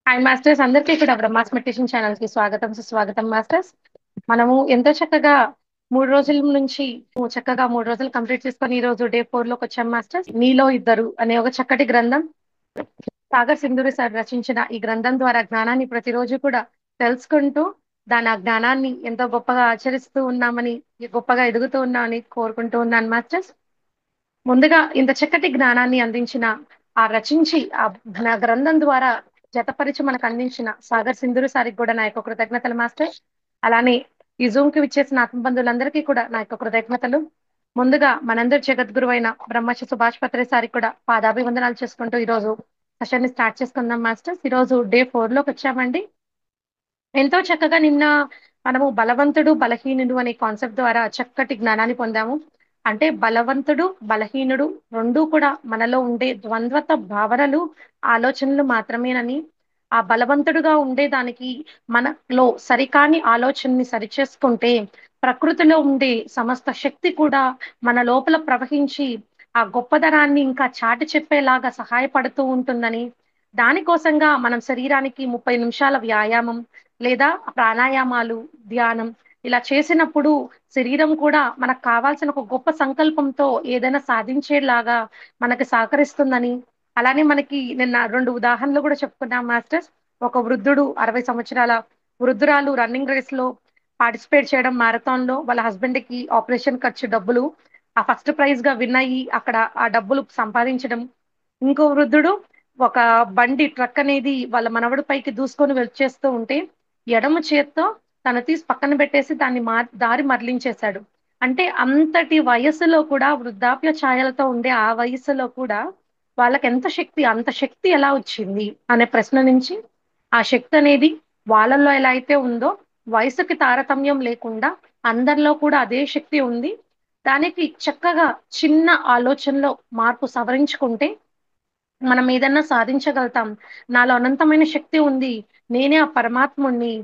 Hi masters, అందరికీ కూడా Brahma's meditation channel కి స్వాగతం సుస్వాగతం మాస్టర్స్. మనము ఎంతో చక్కగా 3 రోజుల నుంచి చక్కగా 3 రోజులు కంప్లీట్ చేసుకొని ఈ రోజు డే 4 లోకి వచ్చాం మాస్టర్స్. నీలో ఇద్దరు అనే ఒక చక్కటి గ్రంథం సాగర్ సింధూరి సార్ రచించిన ఈ గ్రంథం ద్వారా జ్ఞానాన్ని ప్రతిరోజు కూడా తెలుసుకుంటూ ఆ జ్ఞానాన్ని ఎంతో గొప్పగా ఆచరిస్తూ ఉన్నామని, గొప్పగా ఎదుగుతూ ఉన్నామని కోరుకుంటూ ఉన్నాను మాస్టర్స్. ముందుగా ఇంత చక్కటి జ్ఞానాన్ని అందించిన రచించి గ్రంథం ద్వారా జతపరిచి మనకు అందించిన సాగర్ సింధురు సారికి కూడా నా యొక్క కృతజ్ఞతలు మాస్టర్. అలానే ఈ జూమ్ కి విచ్చేసిన ఆత్మబంధువులందరికీ కూడా నా యొక్క కృతజ్ఞతలు. ముందుగా మనందరి జగద్గురు అయిన బ్రహ్మశ్రీ సుభాష్ పత్రే సారికి కూడా పాదాభివందనాలు చేసుకుంటూ ఈ రోజు సెషన్ ని స్టార్ట్ చేసుకుందాం మాస్టర్స్. ఈ రోజు డే 4 లోకి వచ్చామండి. ఎంతో చక్కగా నిన్న మనము బలవంతుడు బలహీనుడు అనే కాన్సెప్ట్ ద్వారా చక్కటి జ్ఞానాన్ని పొందాము. అంటే బలవంతుడు బలహీనుడు రెండూ కూడా మనలో ఉండే ద్వంద్వత భావనలు, ఆలోచనలు మాత్రమేనని, ఆ బలవంతుడుగా ఉండేదానికి మనలో సరికాని ఆలోచనని సరిచేసుకుంటే ప్రకృతిలో ఉండే సమస్త శక్తి కూడా మన లోపల ప్రవహించి ఆ గొప్పదనాన్ని ఇంకా చాటి చెప్పేలాగా సహాయపడుతూ ఉంటుందని, దానికోసంగా మనం శరీరానికి 30 నిమిషాల వ్యాయామం లేదా ప్రాణాయామాలు, ధ్యానం ఇలా చేసినప్పుడు శరీరం కూడా మనకు కావాల్సిన ఒక గొప్ప సంకల్పంతో ఏదైనా సాధించేలాగా మనకి సహకరిస్తుందని, అలానే మనకి నిన్న 2 ఉదాహరణలు కూడా చెప్పుకున్నాం మాస్టర్స్. ఒక వృద్ధుడు 60 సంవత్సరాల వృద్ధురాలు రన్నింగ్ రేస్ లో పార్టిసిపేట్ చేయడం, మారథాన్ లో వాళ్ళ హస్బెండ్ కి ఆపరేషన్ ఖర్చు డబ్బులు ఆ ఫస్ట్ ప్రైజ్ గా విన్ అయ్యి అక్కడ ఆ డబ్బులు సంపాదించడం. ఇంకో వృద్ధుడు ఒక ట్రక్ అనేది వాళ్ళ మనవడి పైకి దూసుకొని వచ్చేస్తూ ఉంటే ఎడమ చేత్తో తను తీసి పక్కన పెట్టేసి దాన్ని దారి మరలించేశాడు. అంటే అంతటి వయస్సులో కూడా, వృద్ధాప్య ఛాయలతో ఉండే ఆ వయస్సులో కూడా వాళ్ళకి ఎంత శక్తి, అంత శక్తి ఎలా వచ్చింది అనే ప్రశ్న నుంచి ఆ శక్తి అనేది వాళ్ళల్లో ఎలా అయితే ఉందో వయసుకి తారతమ్యం లేకుండా అందరిలో కూడా అదే శక్తి ఉంది. దానికి చక్కగా చిన్న ఆలోచనలో మార్పు సవరించుకుంటే మనం ఏదన్నా సాధించగలుగుతాం. నాలో అనంతమైన శక్తి ఉంది. నేనే ఆ పరమాత్ముడిని.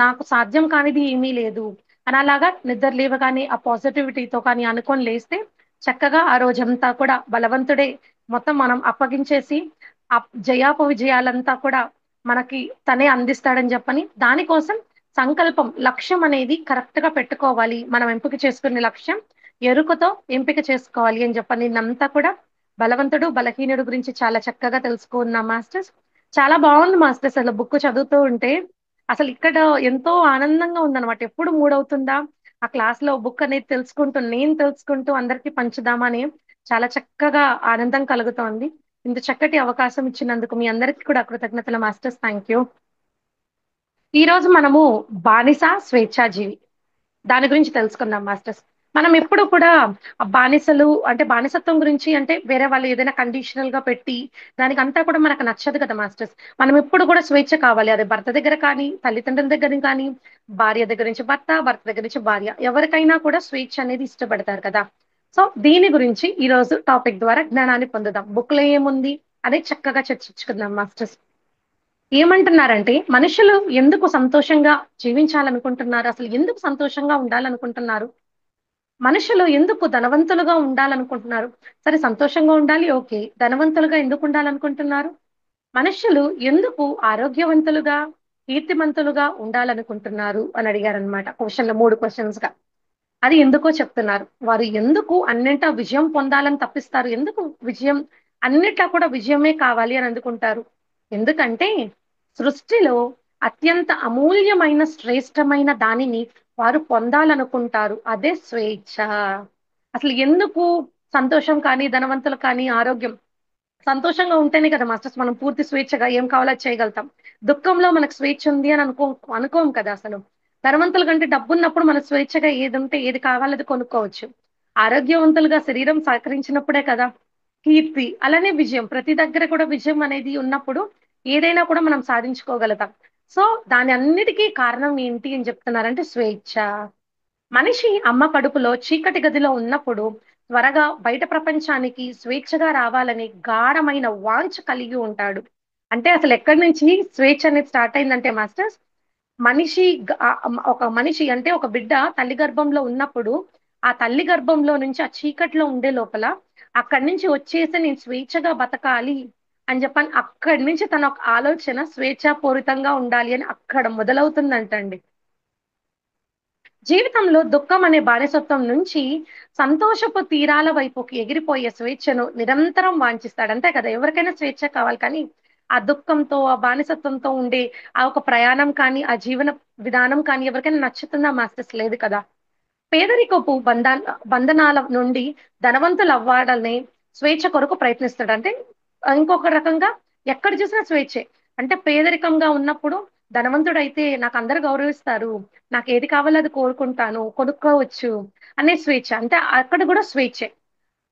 నాకు సాధ్యం కానిది ఏమీ లేదు అని అలాగా నిద్ర లేవగానే ఆ పాజిటివిటీతో కానీ అనుకొని లేస్తే చక్కగా ఆ రోజంతా కూడా బలవంతుడే మొత్తం మనం అప్పగించేసి ఆ జయాపవిజయాలంతా కూడా మనకి తనే అందిస్తాడని చెప్పని, దానికోసం సంకల్పం లక్ష్యం అనేది కరెక్ట్ గా పెట్టుకోవాలి. మనం ఎంపిక చేసుకునే లక్ష్యం ఎరుకతో ఎంపిక చేసుకోవాలి అని చెప్పని నిన్నంతా కూడా బలవంతుడు బలహీనుడు గురించి చాలా చక్కగా తెలుసుకున్నాం మాస్టర్స్. చాలా బాగుంది మాస్టర్స్. అసలు బుక్ చదువుతూ ఉంటే అసలు ఇక్కడ ఎంతో ఆనందంగా ఉందన్నమాట. ఎప్పుడు మూడవుతుందా ఆ క్లాస్ లో బుక్ అనేది తెలుసుకుంటూ, నేను తెలుసుకుంటూ అందరికీ పంచుదామని చాలా చక్కగా ఆనందం కలుగుతోంది. ఇంత చక్కటి అవకాశం ఇచ్చినందుకు మీ అందరికీ కూడా కృతజ్ఞతలు మాస్టర్స్. Thank you. ఈ రోజు మనము బానిస స్వేచ్ఛాజీవి దాని గురించి తెలుసుకుందాం మాస్టర్స్. మనం ఎప్పుడు కూడా ఆ బానిసలు అంటే బానిసత్వం గురించి అంటే వేరే వాళ్ళు ఏదైనా కండిషనల్ గా పెట్టి దానికి అంతా కూడా మనకు నచ్చదు కదా మాస్టర్స్. మనం ఎప్పుడు కూడా స్వేచ్ఛ కావాలి. అది భర్త దగ్గర కానీ, తల్లిదండ్రుల దగ్గర కానీ, భార్య దగ్గర నుంచి భర్త, భర్త దగ్గర నుంచి భార్య, ఎవరికైనా కూడా స్వేచ్ఛ అనేది ఇష్టపడతారు కదా. సో దీని గురించి ఈ రోజు టాపిక్ ద్వారా జ్ఞానాన్ని పొందుదాం. బుక్ లో ఏముంది అదే చక్కగా చర్చించుకుందాం మాస్టర్స్. ఏమంటున్నారంటే మనుషులు ఎందుకు సంతోషంగా జీవించాలనుకుంటున్నారు, అసలు ఎందుకు సంతోషంగా ఉండాలనుకుంటున్నారు, మనుషులు ఎందుకు ధనవంతులుగా ఉండాలనుకుంటున్నారు. సరే, సంతోషంగా ఉండాలి, ఓకే. ధనవంతులుగా ఎందుకు ఉండాలనుకుంటున్నారు, మనుషులు ఎందుకు ఆరోగ్యవంతులుగా కీర్తిమంతులుగా ఉండాలనుకుంటున్నారు అని అడిగారనమాట. క్వశ్చన్లు 3 క్వశ్చన్స్ గా. అది ఎందుకో చెప్తున్నారు. వారు ఎందుకు అన్నింటా విజయం పొందాలని తప్పిస్తారు, ఎందుకు విజయం అన్నిట్లా కూడా విజయమే కావాలి అని అందుకుంటారు. ఎందుకంటే సృష్టిలో అత్యంత అమూల్యమైన శ్రేష్టమైన దానిని వారు పొందాలనుకుంటారు. అదే స్వేచ్ఛ. అసలు ఎందుకు సంతోషం కానీ, ధనవంతులు కానీ, ఆరోగ్యం, సంతోషంగా ఉంటేనే కదా మాస్టర్స్ మనం పూర్తి స్వేచ్ఛగా ఏం కావాలో అది చేయగలుగుతాం. దుఃఖంలో మనకు స్వేచ్ఛ ఉంది అని అనుకోం కదా అసలు. ధనవంతుల కంటే డబ్బు ఉన్నప్పుడు మన స్వేచ్ఛగా ఏది ఉంటే ఏది కావాలో అది కొనుక్కోవచ్చు. ఆరోగ్యవంతులుగా శరీరం సహకరించినప్పుడే కదా కీర్తి, అలానే విజయం. ప్రతి దగ్గర కూడా విజయం అనేది ఉన్నప్పుడు ఏదైనా కూడా మనం సాధించుకోగలుగుతాం. సో దాని అన్నిటికీ కారణం ఏంటి అని చెప్తున్నారంటే స్వేచ్ఛ. మనిషి అమ్మ కడుపులో చీకటి గదిలో ఉన్నప్పుడు త్వరగా బయట ప్రపంచానికి స్వేచ్ఛగా రావాలని గాఢమైన వాంఛ కలిగి ఉంటాడు. అంటే అసలు ఎక్కడి నుంచి స్వేచ్ఛ అనేది స్టార్ట్ అయిందంటే మాస్టర్స్, మనిషి ఒక మనిషి అంటే ఒక బిడ్డ తల్లి గర్భంలో ఉన్నప్పుడు ఆ తల్లి గర్భంలో నుంచి ఆ చీకట్లో ఉండే లోపల అక్కడి నుంచి వచ్చేసి నేను స్వేచ్ఛగా బతకాలి అని చెప్పని అక్కడి నుంచి తన ఒక ఆలోచన స్వేచ్ఛాపూరితంగా ఉండాలి అని అక్కడ మొదలవుతుందంటండి. జీవితంలో దుఃఖం అనే బానిసత్వం నుంచి సంతోషపు తీరాల వైపుకి ఎగిరిపోయే స్వేచ్ఛను నిరంతరం వాంఛిస్తాడు. అంతే కదా! ఎవరికైనా స్వేచ్ఛ కావాలి. కానీ ఆ దుఃఖంతో, ఆ బానిసత్వంతో ఉండే ఆ ఒక ప్రయాణం కానీ, ఆ జీవన విధానం కానీ ఎవరికైనా నచ్చుతుందా మాస్టర్స్? లేదు కదా! పేదరికపు బంధనాల నుండి ధనవంతులవ్వాడనే స్వేచ్ఛ కొరకు ప్రయత్నిస్తాడు. అంటే ఇంకొక రకంగా ఎక్కడ చూసినా స్వేచ్ఛే. అంటే పేదరికంగా ఉన్నప్పుడు ధనవంతుడైతే నాకందరూ గౌరవిస్తారు. నాకేది కావాలో అది కోరుకుంటాను. కొనుక్కోవచ్చు అనే స్వేచ్ఛ. అంటే అక్కడ గూడా స్వేచ్ఛే.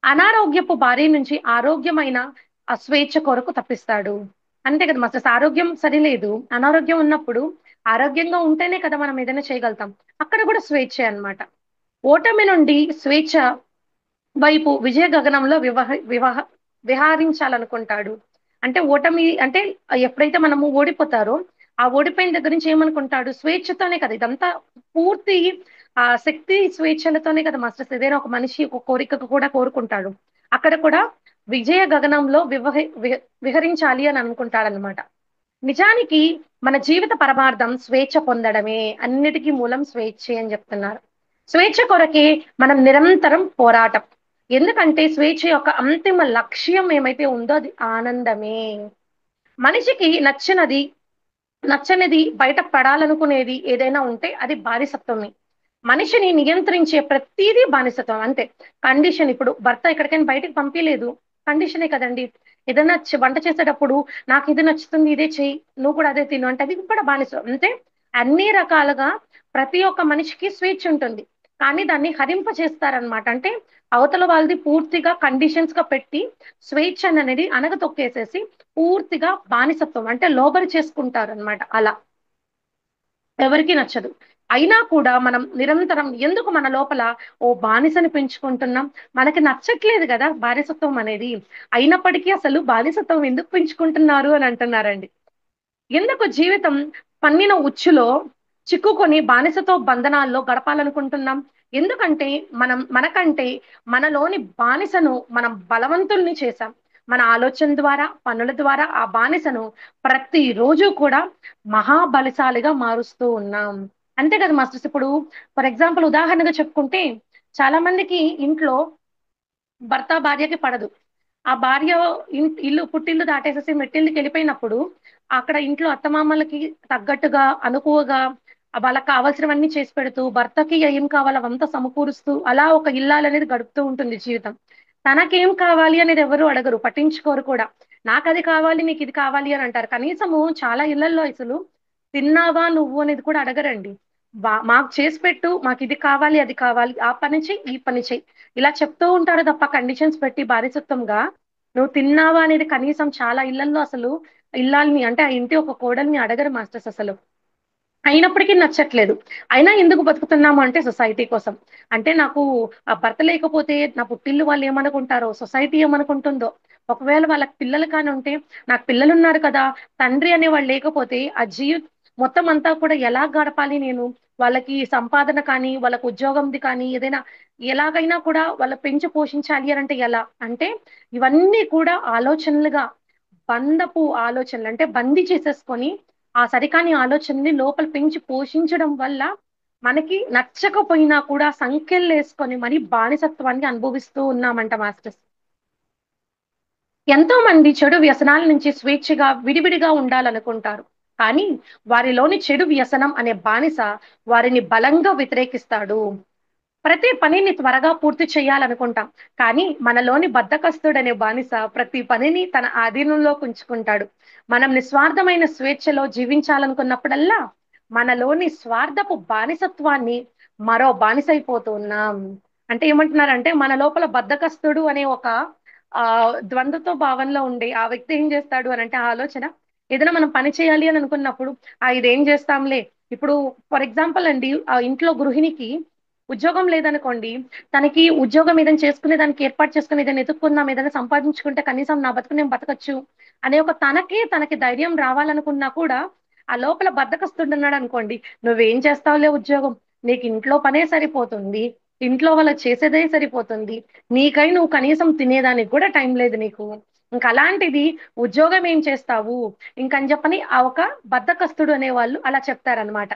అనారోగ్యపు బారి నుంచి ఆరోగ్యమైన ఆ స్వేచ్ఛ కొరకు తప్పిస్తాడు. అంతే కదా! మాస్టర్స్ ఆరోగ్యం సరిలేదు. అనారోగ్యం ఉన్నప్పుడు ఆరోగ్యంగా ఉంటేనే కదా మనం ఏదైనా చేయగలుగుతాం. అక్కడ గూడా స్వేచ్ఛే అన్నమాట. ఓటమి నుండి స్వేచ్ఛ వైపు విజయ గగనంలో విహారించాలనుకుంటాడు. అంటే ఓటమి అంటే ఎప్పుడైతే మనము ఓడిపోతారో, ఆ ఓడిపోయిన దగ్గర నుంచి ఏమనుకుంటాడు? స్వేచ్ఛతోనే కదా! ఇదంతా పూర్తి శక్తి స్వేచ్ఛలతోనే కదా మాస్టర్స్ ఏదైనా ఒక మనిషి ఒక కోరికకు కూడా కోరుకుంటాడు. అక్కడ కూడా విజయ గగనంలో విహరించాలి అని అనుకుంటాడన్నమాట. నిజానికి మన జీవిత పరమార్థం స్వేచ్ఛ పొందడమే. అన్నిటికి మూలం స్వేచ్ఛే అని జెప్తున్నారు. స్వేచ్ఛ కొరకే మనం నిరంతరం పోరాటం. ఎందుకంటే స్వేచ్ఛ యొక్క అంతిమ లక్ష్యం ఏమైతే ఉందో అది ఆనందమే. మనిషికి నచ్చనిది బయట పడాలనుకునేది ఏదైనా ఉంటే అది బానిసత్వమే. మనిషిని నియంత్రించే ప్రతీదీ బానిసత్వం అంతే. కండిషన్ ఇప్పుడు భర్త ఎక్కడికైనా బయటికి పంపియలేదు. కండిషనే కదండీ! ఏదైనా వంట చేసేటప్పుడు నాకిది నచ్చుతుంది ఇదే చెయ్యి. నువ్వు కూడా అదే తిను అంటే అది కూడా బానిసం. అంటే అన్ని రకాలుగా ప్రతి ఒక్క మనిషికి స్వేచ్ఛ ఉంటుంది. కానీ దాన్ని హరింపజేస్తారనమాట. అంటే అవతల వాళ్ళది పూర్తిగా కండిషన్స్‌గా పెట్టి స్వేచ్ఛననేది అణగతొక్కేసేసి పూర్తిగా బానిసత్వం అంటే లోబరి చేసుకుంటారనమాట అలా. ఎవరికీ నచ్చదు. అయినా కూడా మనం నిరంతరం ఎందుకు మన లోపల ఓ బానిసని పెంచుకుంటున్నాం? మనకి నచ్చట్లేదు గదా! బానిసత్వం అనేది. అయినప్పటికీ అసలు బానిసత్వం ఎందుకు పెంచుకుంటున్నారు అని అంటున్నారండి. ఎందుకు జీవితం పన్నిన ఉచ్చులో చిక్కుకొని బానిసతో బంధనాల్లో గడపాలనుకుంటున్నాం? ఎందుకంటే మనకంటే మనలోని బానిసను మనం బలవంతుల్ని చేశాం. మన ఆలోచన ద్వారా, పనుల ద్వారా ఆ బానిసను ప్రతిరోజు కూడా మహాబలిశాలిగా మారుస్తూ ఉన్నాం. అంతే కదా మాస్టర్స్! ఇప్పుడు ఫర్ ఎగ్జాంపుల్ ఉదాహరణగా చెప్పుకుంటే చాలా మందికి ఇంట్లో భర్త, భార్యకి పడదు. ఆ భార్య ఇల్లు పుట్టిల్లు దాటేసేసి మెట్టిల్లికెళ్ళిపోయినప్పుడు, అక్కడ ఇంట్లో అత్తమామలకి తగ్గట్టుగా, అనుకువగా వాళ్ళకి కావాల్సినవన్నీ చేసి పెడుతూ, భర్తకి ఏం కావాలో అవంతా సమకూరుస్తూ, అలా ఒక ఇల్లాలనేది గడుపుతూ ఉంటుంది జీవితం. తనకేం కావాలి అనేది ఎవరు అడగరు, పట్టించుకోరు కూడా. నాకది కావాలి, నీకిది కావాలి అని అంటారు. కనీసము చాలా ఇళ్లల్లో అసలు తిన్నావా నువ్వు అనేది కూడా అడగరండి. మాకు చేసి పెట్టు, మాకిది కావాలి, అది కావాలి, ఆ పని చెయ్యి, ఈ పని చెయ్యి. ఇలా చెప్తూ ఉంటారు తప్ప కండిషన్స్ పెట్టి బానిసత్వంగా నువ్వు తిన్నావా అనేది కనీసం చాలా ఇళ్లల్లో అసలు ఇల్లాల్ని అంటే ఆ ఇంటి ఒక కోడల్ని అడగరు మాస్టర్స్ అసలు. అయినప్పటికీ నచ్చట్లేదు. అయినా ఎందుకు బతుకుతున్నాము అంటే సొసైటీ కోసం. అంటే నాకు భర్త లేకపోతే నా పుట్టిల్లు వాళ్ళు ఏమనుకుంటారో, సొసైటీ ఏమనుకుంటుందో, ఒకవేళ వాళ్ళకి పిల్లలు కాని ఉంటే, నాకు పిల్లలున్నారు కదా! తండ్రి అనేవాళ్ళు లేకపోతే ఆ మొత్తం అంతా కూడా ఎలా గడపాలి నేను? వాళ్ళకి సంపాదన కానీ, వాళ్ళకి ఉద్యోగంది కానీ, ఏదైనా ఎలాగైనా కూడా వాళ్ళ పెంచి పోషించాలి అనంటే ఎలా? అంటే ఇవన్నీ కూడా ఆలోచనలుగా బంధపు ఆలోచనలు అంటే బందీ చేసేసుకొని ఆ సరికాని ఆలోచనని లోపల పెంచి పోషించడం వల్ల మనకి నచ్చకపోయినా కూడా సంకెళ్ళేసుకొని మరి బానిసత్వాన్ని అనుభవిస్తూ ఉన్నామంట మాస్టర్స్. ఎంతో మంది చెడు వ్యసనాల నుంచి స్వేచ్ఛగా విడివిడిగా ఉండాలనుకుంటారు. కానీ వారిలోని చెడు వ్యసనం అనే బానిస వారిని బలంగా వ్యతిరేకిస్తాడు. ప్రతి పనిని త్వరగా పూర్తి చేయాలనుకుంటాం. కానీ మనలోని బద్ధకస్తుడనే బానిస ప్రతి పనిని తన ఆధీనంలోకి ఉంచుకుంటాడు. మనం నిస్వార్థమైన స్వేచ్ఛలో జీవించాలనుకున్నప్పుడల్లా మనలోని స్వార్థపు బానిసత్వాన్ని మరో బానిసైపోతూ ఉన్నాం. అంటే ఏమంటున్నారంటే మన లోపల బద్ధకస్తుడు అనే ఒక ద్వంద్వతో భావనలో ఉండే ఆ వ్యక్తి ఏం చేస్తాడు అనంటే ఆ ఆలోచన ఏదైనా మనం పని చేయాలి అని అనుకున్నప్పుడు ఇదేం చేస్తాంలే. ఇప్పుడు ఫర్ ఎగ్జాంపుల్ అండి ఇంట్లో గృహిణికి ఉద్యోగం లేదనుకోండి. తనకి ఉద్యోగం ఏదైనా చేసుకునే దానికి ఏర్పాటు చేసుకొని ఏదైనా ఎతుక్కుందాం, ఏదైనా సంపాదించుకుంటే కనీసం నా బతుకు నేను బతకచ్చు అనే ఒక తనకి ధైర్యం రావాలనుకున్నా కూడా, ఆ లోపల బద్ధకస్తుడున్నాడనుకోండి, "నువ్వేం చేస్తావులే ఉద్యోగం. నీకు ఇంట్లో పనే సరిపోతుంది. ఇంట్లో వాళ్ళకి చేసేదే సరిపోతుంది. నీకై నువ్వు కనీసం తినేదానికి కూడా టైం లేదు నీకు. ఇంక అలాంటిది ఉద్యోగం ఏం చేస్తావు ఇంకని చెప్పని ఆ ఒక బద్ధకస్తుడు అనేవాళ్ళు అలా చెప్తారనమాట.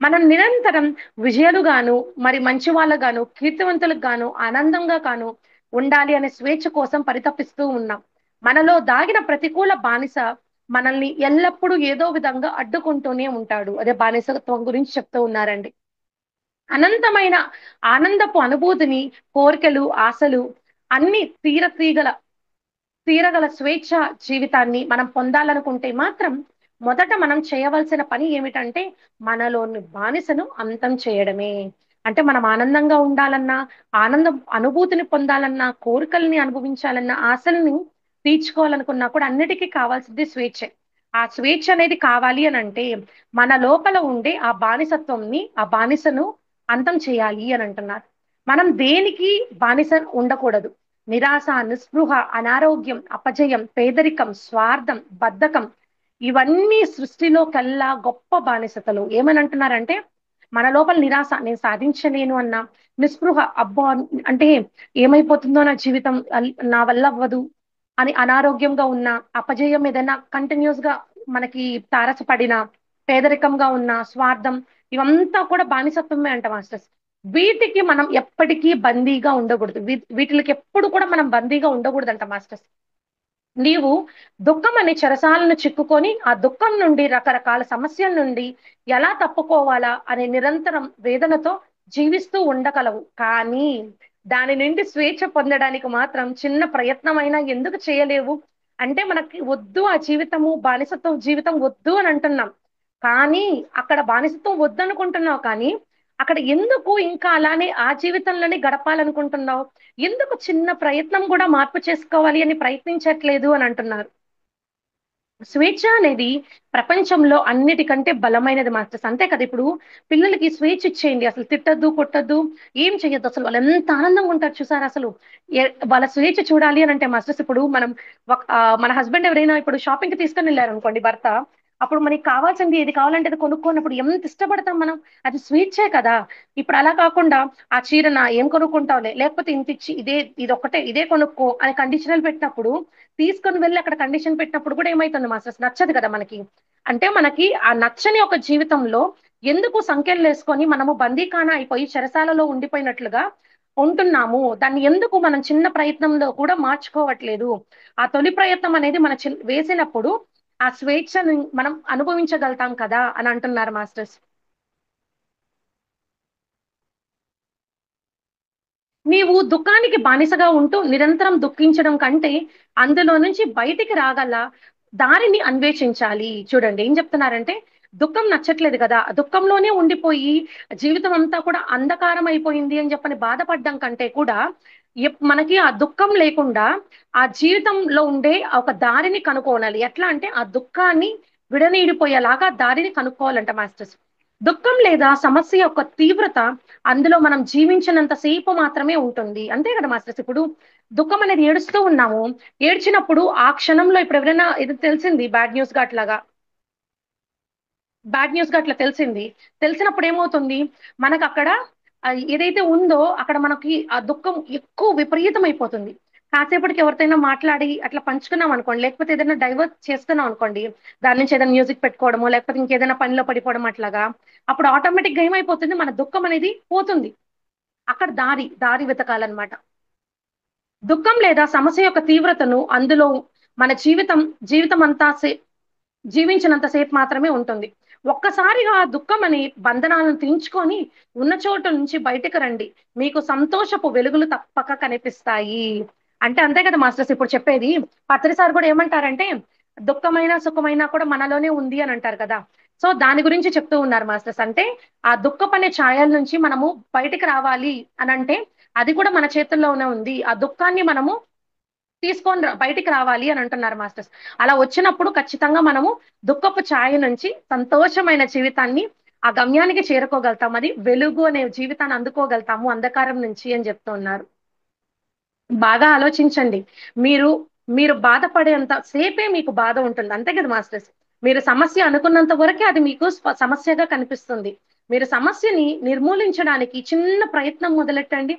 మనం నిరంతరం విజయాలుగాను, మరి మంచి వాళ్ళగాను, కీర్తివంతులకు గాను, ఆనందంగా గాను ఉండాలి అనే స్వేచ్ఛ కోసం పరితపిస్తూ ఉన్నాం. మనలో దాగిన ప్రతికూల బానిస మనల్ని ఎల్లప్పుడూ ఏదో విధంగా అడ్డుకుంటూనే ఉంటాడు. అదే బానిసత్వం గురించి చెప్తూ ఉన్నారండి. అనంతమైన ఆనందపు అనుభూతిని, కోరికలు, ఆశలు అన్నీ తీరగల స్వేచ్ఛ జీవితాన్ని మనం పొందాలనుకుంటే మాత్రం మొదట మనం చేయవలసిన పని ఏమిటంటే మనలోని బానిసను అంతం చేయడమే. అంటే మనం ఆనందంగా ఉండాలన్నా, ఆనందం అనుభూతిని పొందాలన్నా, కోరికల్ని అనుభవించాలన్నా, ఆశల్ని తీర్చుకోవాలనుకున్నా కూడా అన్నిటికీ కావాల్సింది స్వేచ్ఛే. ఆ స్వేచ్ఛ అనేది కావాలి అనంటే మన లోపల ఉండే ఆ బానిసత్వంని, ఆ బానిసను అంతం చేయాలి అని అంటున్నారు. మనం దేనికి బానిస ఉండకూడదు. నిరాశ, నిస్పృహ, అనారోగ్యం, అపజయం, పేదరికం, స్వార్థం, బద్ధకం ఇవన్నీ సృష్టిలో కల్లా గొప్ప బానిసతలు. ఏమని అంటున్నారంటే, మన లోపల నిరాశ నేను సాధించలేను అన్న, నిస్పృహ అబ్బా! అంటే ఏమైపోతుందో నా జీవితం నా వల్ల అవ్వదు అని అనారోగ్యంగా ఉన్న, అపజయం ఏదైనా కంటిన్యూస్‌గా మనకి తారసపడిన, పేదరికంగా ఉన్న, స్వార్థం ఇవంతా కూడా బానిసత్వమే అంట మాస్టర్స్. వీటికి మనం ఎప్పటికీ బందీగా ఉండకూడదు. వీటిలకి ఎప్పుడు కూడా మనం బందీగా ఉండకూడదంట మాస్టర్స్. నీవు దుఃఖం అనే చెరసాలను చిక్కుకొని, ఆ దుఃఖం నుండి రకరకాల సమస్యల నుండి ఎలా తప్పుకోవాలా అనే నిరంతరం వేదనతో జీవిస్తూ ఉండగలవు. కానీ, దాని నుండి స్వేచ్ఛ పొందడానికి మాత్రం చిన్న ప్రయత్నమైనా ఎందుకు చేయలేవు? అంటే మనకి వద్దు ఆ జీవితము, బానిసత్వం జీవితం వద్దు అని అంటున్నాం. కానీ, అక్కడ బానిసత్వం వద్దనుకుంటున్నావు కానీ, అక్కడ ఎందుకు ఇంకా అలానే ఆ జీవితంలోనే గడపాలనుకుంటున్నావు? ఎందుకు చిన్న ప్రయత్నం గూడా మార్పు చేసుకోవాలి అని ప్రయత్నించట్లేదు అని అంటున్నారు. స్వేచ్ఛ అనేది ప్రపంచంలో అన్నిటికంటే బలమైనది మాస్టర్స్. అంతే కదా! ఇప్పుడు పిల్లలకి స్వేచ్ఛ ఇచ్చేయండి. అసలు తిట్టొద్దు, కొట్టొద్దు, ఏం చెయ్యొద్దు. అసలు వాళ్ళెంత ఆనందంగా ఉంటారు చూసారా అసలు. ఎ వాళ్ళ స్వేచ్ఛ చూడాలి అనంటే మాస్టర్స్ ఇప్పుడు మనం మన హస్బెండ్ ఎవరైనా ఇప్పుడు షాపింగ్‌కి తీసుకొనెళ్లారనుకోండి భర్త, అప్పుడు మనకి కావాల్సింది ఏది కావాలంటే అది కొనుక్కోనప్పుడు ఎంత ఇష్టపడతాం మనం. అది స్వేచ్ఛే కదా! ఇప్పుడు అలా కాకుండా ఆ చీరనా ఏం కొనుక్కుంటావులే, లేకపోతే ఇంతిచ్చి ఇదొక్కటే ఇదే కొనుక్కో అని కండిషనల్ పెట్టినప్పుడు తీసుకొని వెళ్లి అక్కడ కండిషన్ పెట్టినప్పుడు కూడా ఏమైతుంది మాస్టర్స్ నచ్చదు కదా మనకి. అంటే మనకి ఆ నచ్చని ఒక జీవితంలో ఎందుకు సంకెళ్ళేసుకొని మనము బందీఖానా అయిపోయి చెరసాలలో ఉండిపోయినట్లుగా ఉంటున్నాము. దాన్ని ఎందుకు మనం చిన్న ప్రయత్నంలో కూడా మార్చుకోవట్లేదు. ఆ తొలి ప్రయత్నం అనేది మన వేసినప్పుడు ఆ స్వేచ్ఛని మనం అనుభవించగలుగుతాం కదా అని అంటున్నారు మాస్టర్స్. నీవు దుఃఖానికి బానిసగా ఉంటూ నిరంతరం దుఃఖించడం కంటే, అందులో నుంచి బయటికి రాగల దారిని అన్వేషించాలి. చూడండి ఏం చెప్తున్నారంటే, దుఃఖం నచ్చట్లేదు గదా! దుఃఖంలోనే ఉండిపోయి జీవితం అంతా కూడా అంధకారం అయిపోయింది అని చెప్పని బాధపడడం కంటే కూడా, మనకి ఆ దుఃఖం లేకుండా ఆ జీవితంలో ఉండే ఒక దారిని కనుక్కోనాలి. ఎట్లా అంటే ఆ దుఃఖాన్ని విడనీడిపోయేలాగా దారిని కనుక్కోవాలంట మాస్టర్స్. దుఃఖం లేదా సమస్య యొక్క తీవ్రత అందులో మనం జీవించినంత సేపు మాత్రమే ఉంటుంది. అంతే కదా మాస్టర్స్. ఇప్పుడు దుఃఖం అనేది ఏడుస్తూ ఉన్నాము. ఏడ్చినప్పుడు ఆ క్షణంలో ఇప్పుడు ఎవరైనా ఇది తెలిసింది బ్యాడ్ న్యూస్‌గా అట్లా తెలిసింది. తెలిసినప్పుడు ఏమవుతుంది? మనకక్కడ ఏదైతే ఉందో అక్కడ మనకి ఆ దుఃఖం ఎక్కువ విపరీతమైపోతుంది. కాసేపటికి ఎవరితోనైనా మాట్లాడి అట్లా పంచుకున్నాం అనుకోండి, లేకపోతే ఏదైనా డైవర్ట్ చేసుకున్నాం అనుకోండి, దాని నుంచి ఏదైనా మ్యూజిక్ పెట్టుకోవడమో, లేకపోతే ఇంకేదైనా పనిలో పడిపోవడం అట్లాగా. అప్పుడు ఆటోమేటిక్‌గా ఏమైపోతుంది? మన దుఃఖం అనేది పోతుంది. అక్కడ దారి వెతకాలన్నమాట. దుఃఖం లేదా సమస్య యొక్క తీవ్రతను అందులో మన జీవితమంతా జీవించినంత సేపు మాత్రమే ఉంటుంది. ఒక్కసారిగా ఆ దుఃఖం అనే బంధనాలను తెంచుకొని ఉన్న చోటు నుంచి బయటకు రండి. మీకు సంతోషపు వెలుగులు తప్పక కనిపిస్తాయి. అంటే అంతే కదా మాస్టర్స్ ఇప్పుడు చెప్పేది. పత్రి సార్ కూడా ఏమంటారంటే, దుఃఖమైన, సుఖమైన కూడా మనలోనే ఉంది అని అంటారు కదా! సో, దాని గురించి చెప్తూ ఉన్నారు మాస్టర్స్. అంటే ఆ దుఃఖపనే ఛాయల నుంచి మనము బయటికి రావాలి అనంటే, అది కూడా మన చేతుల్లోనే ఉంది. ఆ దుఃఖాన్ని మనము బయటికి రావాలి అని అంటున్నారు మాస్టర్స్. అలా వచ్చినప్పుడు ఖచ్చితంగా మనము దుఃఖపు ఛాయ నుంచి సంతోషమైన జీవితాన్ని ఆ గమ్యానికి చేరుకోగలుగుతాం. అది వెలుగు అనే జీవితాన్ని అందుకోగలుగుతాము అంధకారం నుంచి అని చెప్తూ ఉన్నారు. బాగా ఆలోచించండి. మీరు, మీరు బాధపడేంత సేపే మీకు బాధ ఉంటుంది. అంతే కదా మాస్టర్స్. మీరు సమస్య అనుకున్నంత వరకే అది మీకు సమస్యగా కనిపిస్తుంది. మీరు సమస్యని నిర్మూలించడానికి చిన్న ప్రయత్నం మొదలెట్టండి.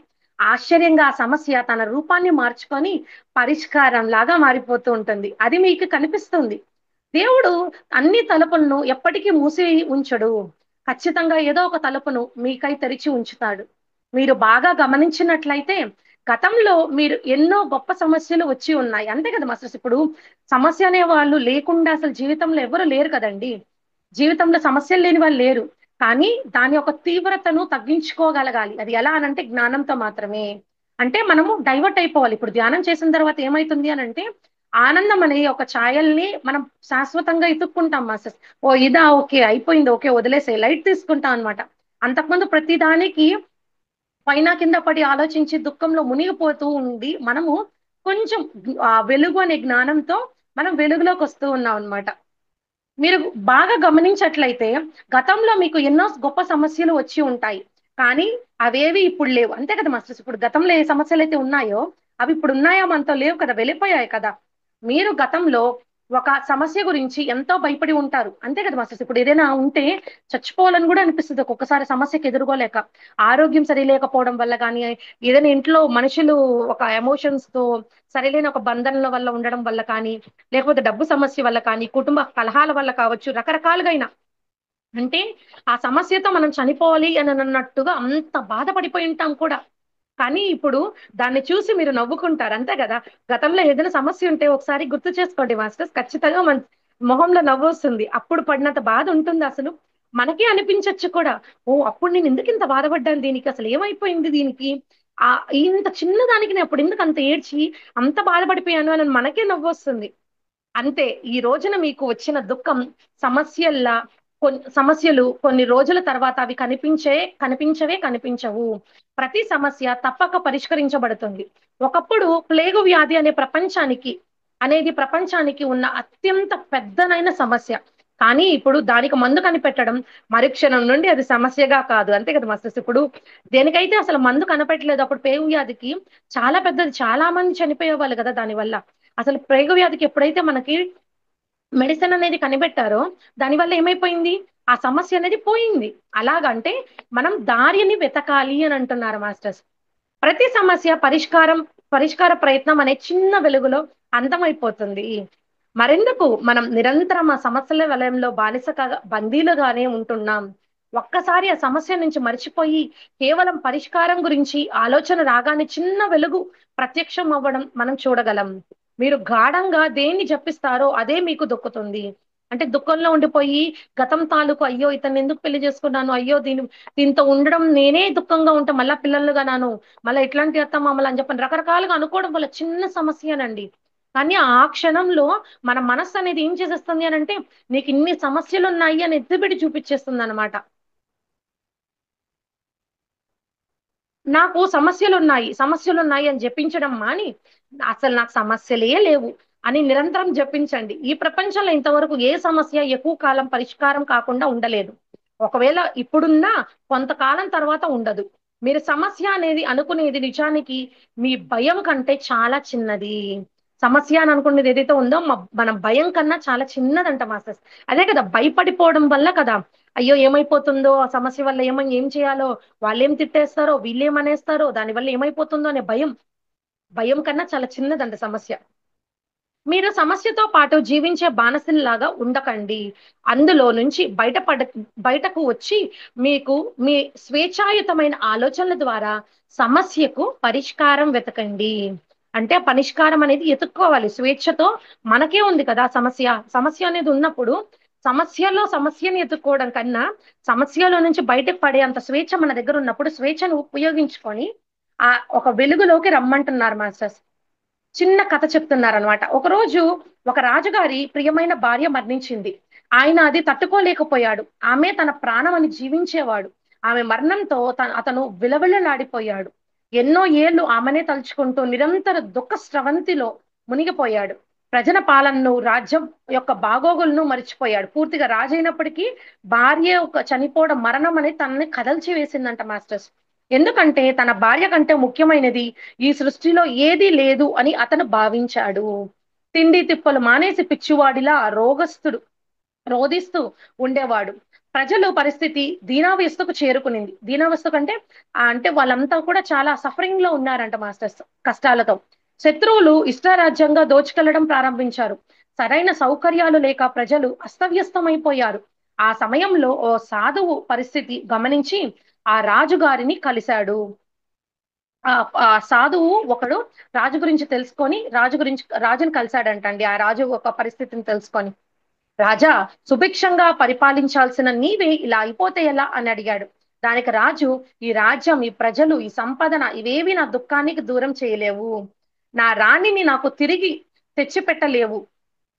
ఆశ్చర్యంగా ఆ సమస్య తన రూపాన్ని మార్చుకొని పరిష్కారం లాగా మారిపోతూ ఉంటుంది. అది మీకు కనిపిస్తుంది. దేవుడు అన్ని తలుపులను ఎప్పటికీ మూసి ఉంచడు. ఖచ్చితంగా ఏదో ఒక తలుపును మీకై తెరిచి ఉంచుతాడు. మీరు బాగా గమనించినట్లయితే గతంలో మీరు ఎన్నో గొప్ప సమస్యలు వచ్చి ఉన్నాయి. అంతే కదా మాస్టర్స్! ఇప్పుడు సమస్య అనే వాళ్ళు లేకుండా అసలు జీవితంలో ఎవరు లేరు కదండీ! జీవితంలో సమస్యలు లేని వాళ్ళు లేరు. కానీ దాని యొక్క తీవ్రతను తగ్గించుకోగలగాలి. అది ఎలా అనంటే జ్ఞానంతో మాత్రమే. అంటే మనము డైవర్ట్ అయిపోవాలి. ఇప్పుడు ధ్యానం చేసిన తర్వాత ఏమైతుంది అనంటే, ఆనందం అనే ఒక ఛాయల్ని మనం శాశ్వతంగా ఎతుక్కుంటాం మాస్టర్స్. ఓహ్! ఇదా? ఓకే. అయిపోయింది. ఓకే. వదిలేసేయి. లైట్ తీసుకుంటాం అన్నమాట. అంతకుముందు ప్రతి దానికి పైన కింద పడి ఆలోచించి దుఃఖంలో మునిగిపోతూ ఉండి, మనము కొంచెం వెలుగు అనే జ్ఞానంతో మనం వెలుగులోకొస్తూ ఉన్నాం అన్నమాట. మీరు బాగా గమనించట్లయితే గతంలో మీకు ఎన్నో గొప్ప సమస్యలు వచ్చి ఉంటాయి. కానీ అవేవి ఇప్పుడు లేవు. అంతే కదా మాస్టర్స్! ఇప్పుడు గతంలో ఏ సమస్యలైతే ఉన్నాయో అవి ఇప్పుడు ఉన్నాయా మనతో లేవు కదా! వెళ్ళిపోయాయి కదా! మీరు గతంలో ఒక సమస్య గురించి ఎంతో భయపడి ఉంటారు. అంతే కదా మాస్టర్స్! ఇప్పుడు ఏదైనా ఉంటే చచ్చిపోవాలని గూడా అనిపిస్తది ఒక్కొక్కసారి సమస్యకి ఎదుర్కోలేక. ఆరోగ్యం సరిలేకపోవడం వల్ల గాని, ఏదైనా ఇంట్లో మనుషులు ఒక ఎమోషన్స్‌తో సరిలేని ఒక బంధనల వల్ల ఉండడం వల్ల కానీ, లేకపోతే డబ్బు సమస్య వల్ల కానీ, కుటుంబ కలహాల వల్ల కావచ్చు, రకరకాలుగా అయినా. అంటే ఆ సమస్యతో మనం చనిపోవాలి అని అన్నట్టుగా అంత బాధపడిపోయి ఉంటాం కూడా. కానీ ఇప్పుడు దాన్ని చూసి మీరు నవ్వుకుంటారు. అంతే గదా! గతంలో ఏదైనా సమస్య ఉంటే ఒకసారి గుర్తు చేసుకోండి మాస్టర్స్. ఖచ్చితంగా మొహంలో నవ్వొస్తుంది. అప్పుడు పడినంత బాధ ఉంటుందసలు. మనకే అనిపించొచ్చు కూడా. ఓహ్! అప్పుడు నేను ఎందుకింత బాధపడ్డాను దీనికి? అసలు ఏమైపోయింది దీనికి? ఇంత చిన్న దానికి నేను అప్పుడు అంత ఏడ్చి, అంత బాధపడిపోయాను అని మనకే నవ్వొస్తుంది. అంతే. ఈ రోజున మీకు వచ్చిన దుఃఖం సమస్యల్లా సమస్యలు కొన్ని రోజుల తర్వాత అవి కనిపించవే కనిపించవు. ప్రతి సమస్య తప్పక పరిష్కరించబడుతుంది. ఒకప్పుడు ప్లేగు వ్యాధి ప్రపంచానికి ఉన్న అత్యంత పెద్దనైన సమస్య. కానీ ఇప్పుడు దానికి మందు కనిపెట్టడం మరుక్షణం నుండి అది సమస్యగా కాదు. అంతే కదా మాస్టర్స్! ఇప్పుడు దేనికైతే అసలు మందు కనిపెట్టలేదో అప్పుడు పేగు వ్యాధికి చాలా పెద్దది. చాలా మంది చనిపోయేవాళ్ళు గదా! దానివల్ల. అసలు ప్రేగు వ్యాధికి ఎప్పుడైతే మనకి మెడిసిన్ అనేది కనిపెట్టారో, దానివల్ల ఏమైపోయింది? ఆ సమస్య అనేది పోయింది. అలాగంటే మనం దారిని వెతకాలి అని అంటున్నారు మాస్టర్స్. ప్రతి సమస్య పరిష్కార ప్రయత్నం అనే చిన్న వెలుగులో అంతమైపోతుంది. మరెందుకు మనం నిరంతరం ఆ సమస్యల వలయంలో బందీలుగానే ఉంటున్నాం. ఒక్కసారి ఆ సమస్య నుంచి మరిచిపోయి కేవలం పరిష్కారం గురించి ఆలోచన రాగానే చిన్న వెలుగు ప్రత్యక్షం అవ్వడం మనం చూడగలం. మీరు గాఢంగా దేన్ని జపిస్తారో అదే మీకు దొక్కుతుంది. అంటే దుఃఖంలో ఉండిపోయి గతం తాలూకు అయ్యో! ఇతన్నెందుకు పెళ్లి చేసుకున్నాను? అయ్యో! దీనితో ఉండడం నేనే దుఃఖంగా ఉంటే మళ్ళా పిల్లలు గనాను, మళ్ళా ఎట్లాంటి అత్తమామలు అని చెప్పని రకరకాలుగా అనుకోవడం వల్ల చిన్న సమస్యేనండి. కానీ ఆ క్షణంలో మన మనస్సనేది ఏం చేసేస్తుంది అనంటే, నీకిన్ని సమస్యలున్నాయి అని ఎత్తిపెట్టి చూపిచ్చేస్తుందనమాట. నాకు సమస్యలున్నాయి అని జెప్పించడం మాని, అసలు నాకు సమస్యలే లేవు అని నిరంతరం జపించండి. ఈ ప్రపంచంలో ఇంతవరకు ఏ సమస్య ఎక్కువ కాలం పరిష్కారం కాకుండా ఉండలేదు. ఒకవేళ ఇప్పుడున్నా కొంతకాలం తర్వాత ఉండదు. మీరు సమస్య అనేది అనుకునేది నిజానికి మీ భయం కంటే చాలా చిన్నది. సమస్య అని అనుకునేది ఏదైతే ఉందో మన భయం కన్నా చాలా చిన్నదంట మాస్టర్స్. అదే కదా! భయపడిపోవడం వల్ల కదా! అయ్యో! ఏమైపోతుందో? ఆ సమస్య వల్ల ఏం చేయాలో? వాళ్ళేం తిట్టేస్తారో, వీళ్ళేమనేస్తారో, దానివల్ల ఏమైపోతుందో అనే భయం. భయం కన్నా చాలా చిన్నదంట సమస్య. మీరు సమస్యతో పాటు జీవించే బానిసల్లాగా ఉండకండి. అందులో నుంచి బయటకు వచ్చి మీకు మీ స్వేచ్ఛాయుతమైన ఆలోచనల ద్వారా సమస్యకు పరిష్కారం వెతకండి. అంటే పరిష్కారం అనేది ఎతుక్కోవాలి. స్వేచ్ఛతో మనకే ఉంది కదా సమస్య. సమస్య అనేది ఉన్నప్పుడు సమస్యని ఎతుక్కోవడం కన్నా, సమస్యలో నుంచి బయటకు పడే అంత స్వేచ్ఛ మన దగ్గరున్నప్పుడు స్వేచ్ఛను ఉపయోగించుకొని ఒక వెలుగులోకి రమ్మంటున్నారు మాస్టర్స్. చిన్న కథ చెప్తున్నారనమాట. ఒకరోజు ఒక రాజుగారి ప్రియమైన భార్య మరణించింది. ఆయన అది తట్టుకోలేకపోయాడు. ఆమె తన ప్రాణమని జీవించేవాడు. ఆమె మరణంతో అతను విలవిలలాడిపోయాడు. ఎన్నో ఏళ్ళు ఆమెనే తలుచుకుంటూ నిరంతర దుఃఖ స్రవంతిలో మునిగిపోయాడు. ప్రజల పాలనను, రాజ్యం యొక్క బాగోగులను మరిచిపోయాడు. పూర్తిగా రాజైనప్పటికీ భార్య చనిపోవడం, మరణం అనేది తనని కదల్చి వేసిందంట మాస్టర్స్. ఎందుకంటే తన భార్య కంటే ముఖ్యమైనది ఈ సృష్టిలో ఏదీ లేదు అని అతను భావించాడు. తిండి తిప్పలు మానేసి పిచ్చివాడిలా రోగస్తుడు రోదిస్తూ ఉండేవాడు. ప్రజలు పరిస్థితి దీనావస్థకు చేరుకునింది. దీనావస్థకు అంటే అంటే వాళ్ళంతా కూడా చాలా సఫరింగ్ లో ఉన్నారంట మాస్టర్స్, కష్టాలతో. శత్రువులు ఇష్టారాజ్యంగా దోచుకెళ్లడం ప్రారంభించారు. సరైన సౌకర్యాలు లేక ప్రజలు అస్తవ్యస్తమైపోయారు. ఆ సమయంలో ఓ సాధువు పరిస్థితి గమనించి ఆ రాజుగారిని కలిశాడు. ఆ ఆ సాధువు ఒకడు రాజు గురించి తెలుసుకొని రాజుని కలిశాడంటండి. ఆ రాజు ఒక పరిస్థితిని తెలుసుకొని, రాజా, సుభిక్షంగా పరిపాలించాల్సిన నీవే ఇలా అయిపోతే ఎలా అని అడిగాడు. దానికి రాజు, ఈ రాజ్యం, ఈ ప్రజలు, ఈ సంపదన ఇవేవి నా దుఃఖానికి దూరం చేయలేవు. నా రాణిని నాకు తిరిగి తెచ్చిపెట్టలేవు.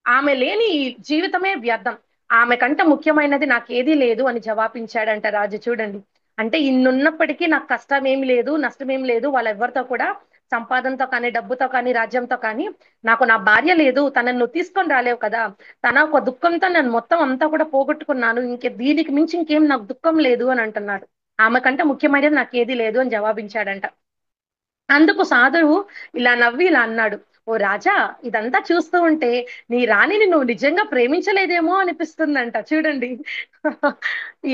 ఆమె లేని ఈ జీవితమే వ్యర్థం. ఆమె కంటే ముఖ్యమైనది నాకేదీ లేదు అని జవాబించాడంట రాజు. చూడండి, అంటే ఇన్నున్నప్పటికీ నాకు కష్టం ఏమి లేదు, నష్టం ఏమి లేదు. వాళ్ళెవ్వరితో కూడా సంపాదనతో కానీ, డబ్బుతో కానీ, రాజ్యంతో కానీ, నాకు నా భార్య లేదు, తనను నువ్వు తీసుకొని రాలేవు కదా, తన ఒక దుఃఖంతో నేను మొత్తం అంతా కూడా పోగొట్టుకున్నాను, దీనికి మించి ఇంకేం నాకు దుఃఖం లేదు అని అంటున్నాడు. ఆమె కంటే ముఖ్యమైనది నాకు ఏది లేదు అని జవాబించాడంట. అందుకు సాధువు ఇలా నవ్వి ఇలా అన్నాడు, ఓ రాజా, ఇదంతా చూస్తూ ఉంటే నీ రాణిని నువ్వు నిజంగా ప్రేమించలేదేమో అనిపిస్తుందంట. చూడండి,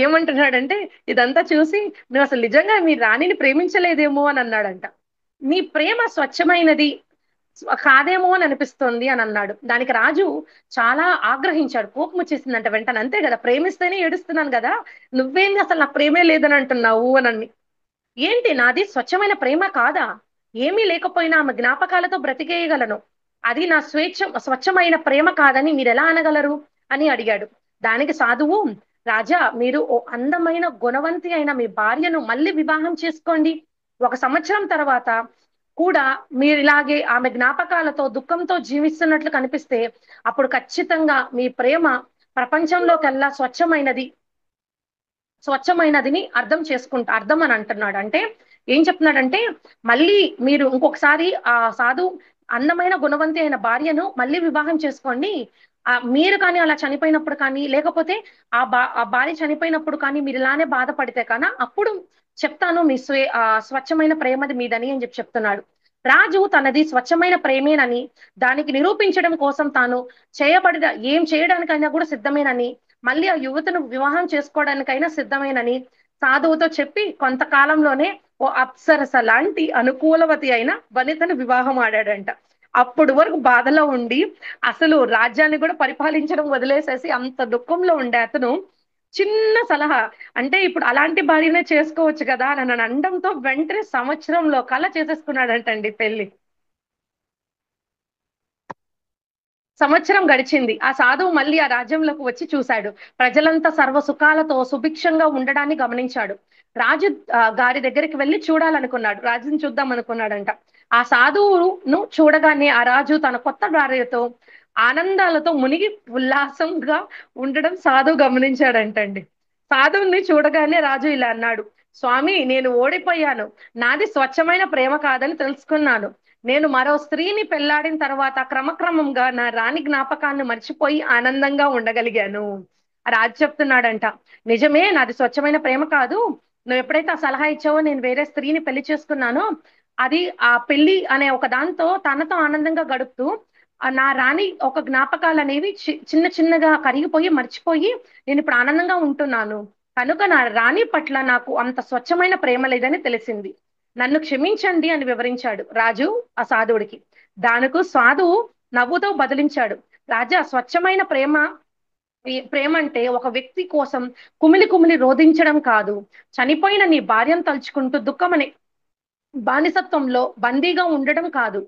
ఏమంటున్నాడంటే, ఇదంతా చూసి నువ్వు అసలు నిజంగా మీ రాణిని ప్రేమించలేదేమో అని అన్నాడంట. నీ ప్రేమ స్వచ్ఛమైనది కాదేమో అని అనిపిస్తుంది అని అన్నాడు. దానికి రాజు చాలా ఆగ్రహించాడు, కోపం వచ్చేసిందంట వెంటనే. అంతే కదా, ప్రేమిస్తేనే ఏడుస్తున్నాను కదా, నువ్వేంది అసలు నాకు ప్రేమే లేదని అంటున్నావు అని. ఏంటి, నాది స్వచ్ఛమైన ప్రేమ కాదా? ఏమీ లేకపోయినా ఆమె జ్ఞాపకాలతో బ్రతికేయగలను. అది నా స్వచ్ఛమైన ప్రేమ కాదని మీరు ఎలా అనగలరు అని అడిగాడు. దానికి సాధువు, రాజా, మీరు ఓ అందమైన గుణవంతి అయిన మీ భార్యను మళ్ళీ వివాహం చేసుకోండి. 1 సంవత్సరం తర్వాత కూడా మీరు ఇలాగే ఆమె జ్ఞాపకాలతో దుఃఖంతో జీవిస్తున్నట్లు కనిపిస్తే అప్పుడు ఖచ్చితంగా మీ ప్రేమ ప్రపంచంలోకెల్లా స్వచ్ఛమైనదిని అర్థం అని అంటున్నాడు. అంటే ఏం చెప్తున్నాడంటే, మళ్ళీ మీరు ఇంకొకసారి ఆ సాధు అందమైన గుణవంతి అయిన భార్యను మళ్ళీ వివాహం చేసుకోండి. మీరు కానీ అలా చనిపోయినప్పుడు కానీ, లేకపోతే ఆ భార్య చనిపోయినప్పుడు కానీ మీరు ఇలానే బాధపడితే కానా అప్పుడు చెప్తాను మీ స్వచ్ఛమైన ప్రేమది మీదని అని చెప్తున్నాడు. రాజు తనది స్వచ్ఛమైన ప్రేమేనని, దానికి నిరూపించడం కోసం తాను చేయబడిన ఏం చేయడానికైనా కూడా సిద్ధమేనని, మళ్ళీ ఆ యువతను వివాహం చేసుకోవడానికైనా సిద్ధమేనని సాధువుతో చెప్పి కొంతకాలంలోనే ఓ అప్సరస లాంటి అనుకూలవతి అయిన వనితను వివాహం ఆడాడంట. అప్పుడు వరకు బాధలో ఉండి అసలు రాజ్యాన్ని కూడా పరిపాలించడం వదిలేసేసి అంత దుఃఖంలో ఉండే అతను చిన్న సలహా, అంటే ఇప్పుడు అలాంటి భార్యనే చేసుకోవచ్చు కదా అని నన్ను అండంతో వెంటనే సంవత్సరంలో కల చేసేసుకున్నాడంటండి పెళ్లి. సంవత్సరం గడిచింది. ఆ సాధువు మళ్ళీ ఆ రాజ్యంలోకి వచ్చి చూశాడు. ప్రజలంతా సర్వ సుఖాలతో సుభిక్షంగా ఉండడాన్ని గమనించాడు. రాజు గారి దగ్గరికి వెళ్లి చూడాలనుకున్నాడు. రాజుని చూద్దాం అనుకున్నాడంట. ఆ సాధువును చూడగానే ఆ రాజు తన కొత్త భార్యతో ఆనందాలతో మునిగి ఉల్లాసంగా ఉండడం సాధువు గమనించాడంటండి. సాధువుని చూడగానే రాజు ఇలా అన్నాడు, స్వామి, నేను ఓడిపోయాను. నాది స్వచ్ఛమైన ప్రేమ కాదని తెలుసుకున్నాను. నేను మరో స్త్రీని పెళ్లాడిన తర్వాత క్రమక్రమంగా నా రాణి జ్ఞాపకాన్ని మర్చిపోయి ఆనందంగా ఉండగలిగాను. రాజు చెప్తున్నాడంట, నిజమే, నాది స్వచ్ఛమైన ప్రేమ కాదు. నువ్వు ఎప్పుడైతే ఆ సలహా ఇచ్చావో, నేను వేరే స్త్రీని పెళ్లి చేసుకున్నానో, అది ఆ పెళ్లి అనే ఒక దాంతో తనతో ఆనందంగా గడుపుతూ నా రాణి ఒక జ్ఞాపకాలు అనేవి చిన్న చిన్నగా కరిగిపోయి మర్చిపోయి నేను ఇప్పుడు ఆనందంగా ఉంటున్నాను. కనుక నా రాణి పట్ల నాకు అంత స్వచ్ఛమైన ప్రేమ లేదని తెలిసింది. నన్ను క్షమించండి అని వివరించాడు రాజు ఆ సాధువుడికి. దానికి సాధువు నవ్వుతో బదిలించాడు, రాజా, స్వచ్ఛమైన ప్రేమ అంటే ఒక వ్యక్తి కోసం కుమిలి కుమిలి రోధించడం కాదు. చనిపోయిన నీ భార్యను తలుచుకుంటూ దుఃఖమని బానిసత్వంలో బందీగా ఉండడం కాదు.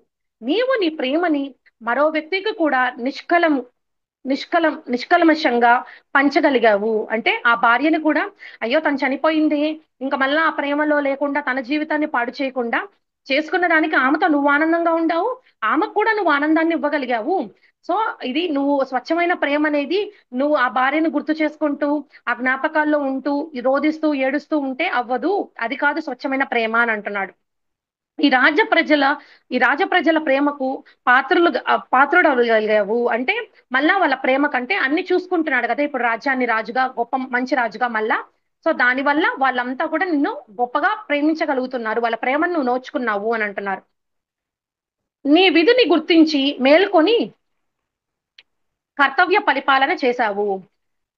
నీవు నీ ప్రేమని మరో వ్యక్తికి కూడా నిష్కల్మషంగా పంచగలిగావు. అంటే ఆ భార్యని కూడా, అయ్యో తను చనిపోయింది, ఇంకా మళ్ళా ఆ ప్రేమలో లేకుండా తన జీవితాన్ని పాడు చేయకుండా చేసుకున్న దానికి ఆమెతో నువ్వు ఆనందంగా ఉండావు, ఆమెకు కూడా నువ్వు ఆనందాన్ని ఇవ్వగలిగావు. సో ఇది నువ్వు స్వచ్ఛమైన ప్రేమ అనేది, నువ్వు ఆ భార్యను గుర్తు చేసుకుంటూ ఆ జ్ఞాపకాల్లో ఉంటూ రోదిస్తూ ఏడుస్తూ ఉంటే అవ్వదు. అది కాదు స్వచ్ఛమైన ప్రేమ అని అంటున్నాడు. ఈ రాజ్య ప్రజల ఈ రాజ ప్రజల ప్రేమకు పాత్రుడు అవ్వగలిగావు. అంటే మళ్ళా వాళ్ళ ప్రేమ కంటే అన్ని చూసుకుంటున్నాడు కదా, ఇప్పుడు రాజ్యాన్ని రాజుగా, గొప్ప మంచి రాజుగా మళ్ళా. సో దాని వల్ల వాళ్ళంతా కూడా నిన్ను గొప్పగా ప్రేమించగలుగుతున్నారు, వాళ్ళ ప్రేమను నువ్వు నోచుకున్నావు అని అంటున్నారు. నీ విధిని గుర్తించి మేల్కొని కర్తవ్య పరిపాలన చేశావు.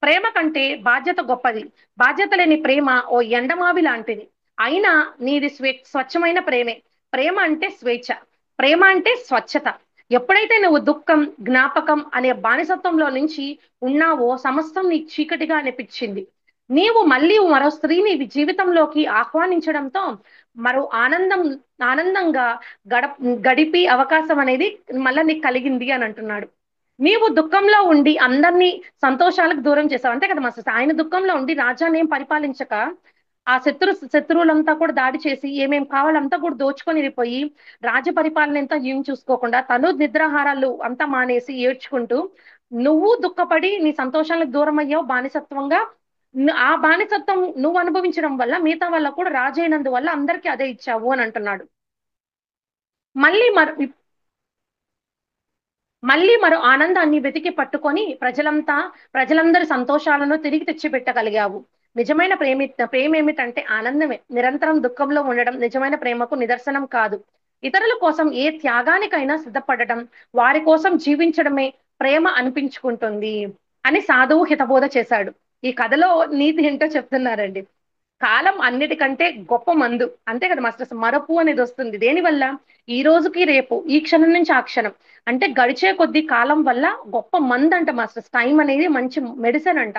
ప్రేమ కంటే బాధ్యత గొప్పది. బాధ్యత లేని ప్రేమ ఓ ఎండమావి లాంటిది. అయినా నీది స్వచ్ఛమైన ప్రేమే. ప్రేమ అంటే స్వేచ్ఛ. ప్రేమ అంటే స్వచ్ఛత. ఎప్పుడైతే నువ్వు దుఃఖం, జ్ఞాపకం అనే బానిసత్వంలో నుంచి ఉన్నావో సమస్తం నీకు చీకటిగా అనిపించింది. నీవు మళ్ళీ మరో స్త్రీని జీవితంలోకి ఆహ్వానించడంతో మరో ఆనందంగా గడ గడిపి అవకాశం అనేది మళ్ళా నీకు కలిగింది అని అంటున్నాడు. నీవు దుఃఖంలో ఉండి అందరినీ సంతోషాలకు దూరం చేసావు. అంతే కదా మాస్టర్స్. ఆయన దుఃఖంలో ఉండి రాజ్యాన్ని ఏం పరిపాలించక ఆ శత్రువులంతా కూడా దాడి చేసి ఏమేం కావాలంతా కూడా దోచుకొని వెళ్ళిపోయి రాజ్య పరిపాలన అంతా ఏం చూసుకోకుండా తను నిద్రాహారాలు అంతా మానేసి ఏడ్చుకుంటూ నువ్వు దుఃఖపడి నీ సంతోషాలకు దూరం అయ్యావు బానిసత్వంగా. ఆ బానిసత్వం నువ్వు అనుభవించడం వల్ల మిగతా వాళ్ళకు కూడా రాజైనందువల్ల అందరికీ అదే ఇచ్చావు అని అంటున్నాడు. మళ్ళీ మరి మళ్ళీ మరో ఆనందాన్ని వెతికి పట్టుకొని ప్రజలందరి సంతోషాలను తిరిగి తెచ్చిపెట్టగలిగావు. నిజమైన ప్రేమ ఏమిటంటే ఆనందమే. నిరంతరం దుఃఖంలో ఉండడం నిజమైన ప్రేమకు నిదర్శనం కాదు. ఇతరుల కోసం ఏ త్యాగానికైనా సిద్ధపడడం, వారి కోసం జీవించడమే ప్రేమ అనిపించుకుంటుంది అని సాధువు హితబోధ చేశాడు. ఈ కథలో నీతి ఏంటో చెప్తున్నారండి. కాలం అన్నిటికంటే గొప్ప మందు. అంతే కదా మాస్టర్స్. మరపు అనేది వస్తుంది దేనివల్ల? ఈ రోజుకి రేపు, ఈ క్షణం నుంచి ఆ క్షణం. అంటే గడిచే కొద్ది కాలం వల్ల గొప్ప మందు అంట మాస్టర్స్. టైం అనేది మంచి మెడిసిన్ అంట.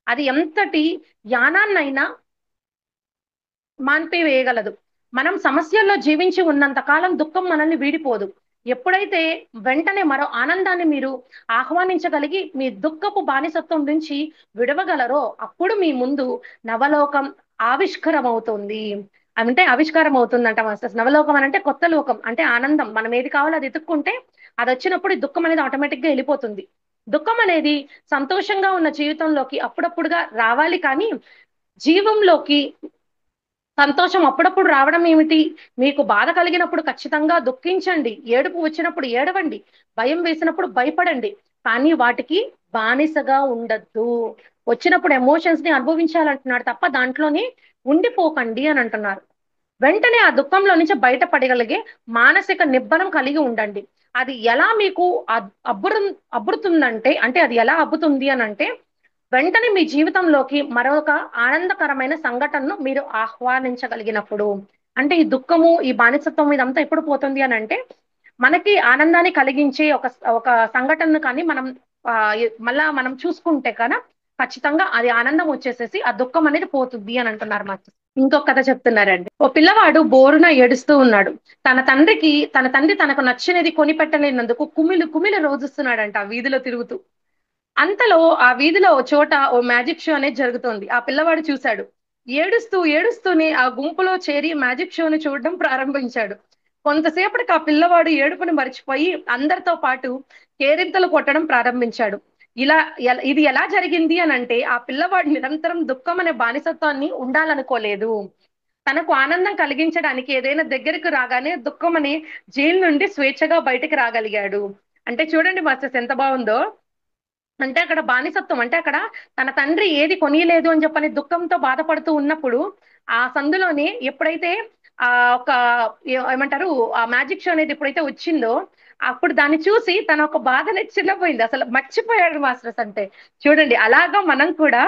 అది ఎంతటి యానాన్నైనా మాన్పివేయగలదు. మనం సమస్యల్లో జీవించి ఉన్నంత కాలం దుఃఖం మనల్ని వీడిపోదు. ఎప్పుడైతే వెంటనే మరో ఆనందాన్ని మీరు ఆహ్వానించగలిగి మీ దుఃఖపు బానిసత్వం నుంచి విడవగలరో అప్పుడు మీ ముందు నవలోకం ఆవిష్కరం అవుతుంది. అంటే ఆవిష్కారం అవుతుందంట మాస్టర్స్. నవలోకం అని అంటే కొత్త లోకం, అంటే ఆనందం. మనం ఏది కావాలో అది ఎత్తుక్కుంటే అది వచ్చినప్పుడు ఈ దుఃఖం అనేది ఆటోమేటిక్ గా వెళ్ళిపోతుంది. దుఃఖం అనేది సంతోషంగా ఉన్న జీవితంలోకి అప్పుడప్పుడుగా రావాలి, కానీ జీవంలోకి సంతోషం అప్పుడప్పుడు రావడం ఏమిటి? మీకు బాధ కలిగినప్పుడు ఖచ్చితంగా దుఃఖించండి. ఏడుపు వచ్చినప్పుడు ఏడవండి. భయం వేసినప్పుడు భయపడండి. కానీ వాటికి బానిసగా ఉండద్దు. వచ్చినప్పుడు ఎమోషన్స్ ని అనుభవించాలంటున్నాడు తప్ప దాంట్లోనే ఉండిపోకండి అని అంటున్నారు. వెంటనే ఆ దుఃఖంలో నుంచి బయటపడగలిగే మానసిక నిబ్బరం కలిగి ఉండండి. అది ఎలా మీకు అబ్బురు అబ్బురుతుందంటే, అంటే అది ఎలా అబ్బుతుంది అని అంటే వెంటనే మీ జీవితంలోకి మరొక ఆనందకరమైన సంఘటనను మీరు ఆహ్వానించగలిగినప్పుడు. అంటే ఈ దుఃఖము, ఈ బానిసత్వం ఇదంతా ఎప్పుడు పోతుంది అని అంటే మనకి ఆనందాన్ని కలిగించే ఒక ఒక సంఘటనను కానీ మనం మళ్ళా మనం చూసుకుంటే కన ఖచ్చితంగా అది ఆనందం వచ్చేసేసి ఆ దుఃఖం అనేది పోతుంది అని అంటున్నారు మా. ఇంకొక కథ చెప్తున్నారండి. ఓ పిల్లవాడు బోరున ఏడుస్తూ ఉన్నాడు. తన తండ్రి తనకు నచ్చినది కొనిపెట్టలేనందుకు కుమిలి కుమిలి రోజిస్తున్నాడంట ఆ వీధిలో తిరుగుతూ. అంతలో ఆ వీధిలో ఓ చోట ఓ మ్యాజిక్ షో అనేది జరుగుతోంది. ఆ పిల్లవాడు చూశాడు. ఏడుస్తూనే ఆ గుంపులో చేరి మ్యాజిక్ షోని చూడడం ప్రారంభించాడు. కొంతసేపటికి ఆ పిల్లవాడు ఏడుపుని మర్చిపోయి అందరితో పాటు కేరింతలు కొట్టడం ప్రారంభించాడు. ఇది ఎలా జరిగింది అని అంటే ఆ పిల్లవాడు నిరంతరం దుఃఖం అనే బానిసత్వాన్ని ఉండాలనుకోలేదు. తనకు ఆనందం కలిగించడానికి ఏదైనా దగ్గరకు రాగానే దుఃఖం అనే జైలు నుండి స్వేచ్ఛగా బయటికి రాగలిగాడు. అంటే చూడండి మాస్టర్స్ ఎంత బాగుందో. అంటే అక్కడ బానిసత్వం, అంటే అక్కడ తన తండ్రి ఏది కొనియలేదు అని చెప్పని దుఃఖంతో బాధపడుతూ ఉన్నప్పుడు ఆ సందులోనే ఎప్పుడైతే ఆ ఒక ఏమంటారు ఆ మ్యాజిక్ షో అనేది ఎప్పుడైతే వచ్చిందో అప్పుడు దాన్ని చూసి తన ఒక బాధ అనేది చిన్నపోయింది. అసలు మర్చిపోయాడు మాస్టర్స్. అంటే చూడండి, అలాగా మనం కూడా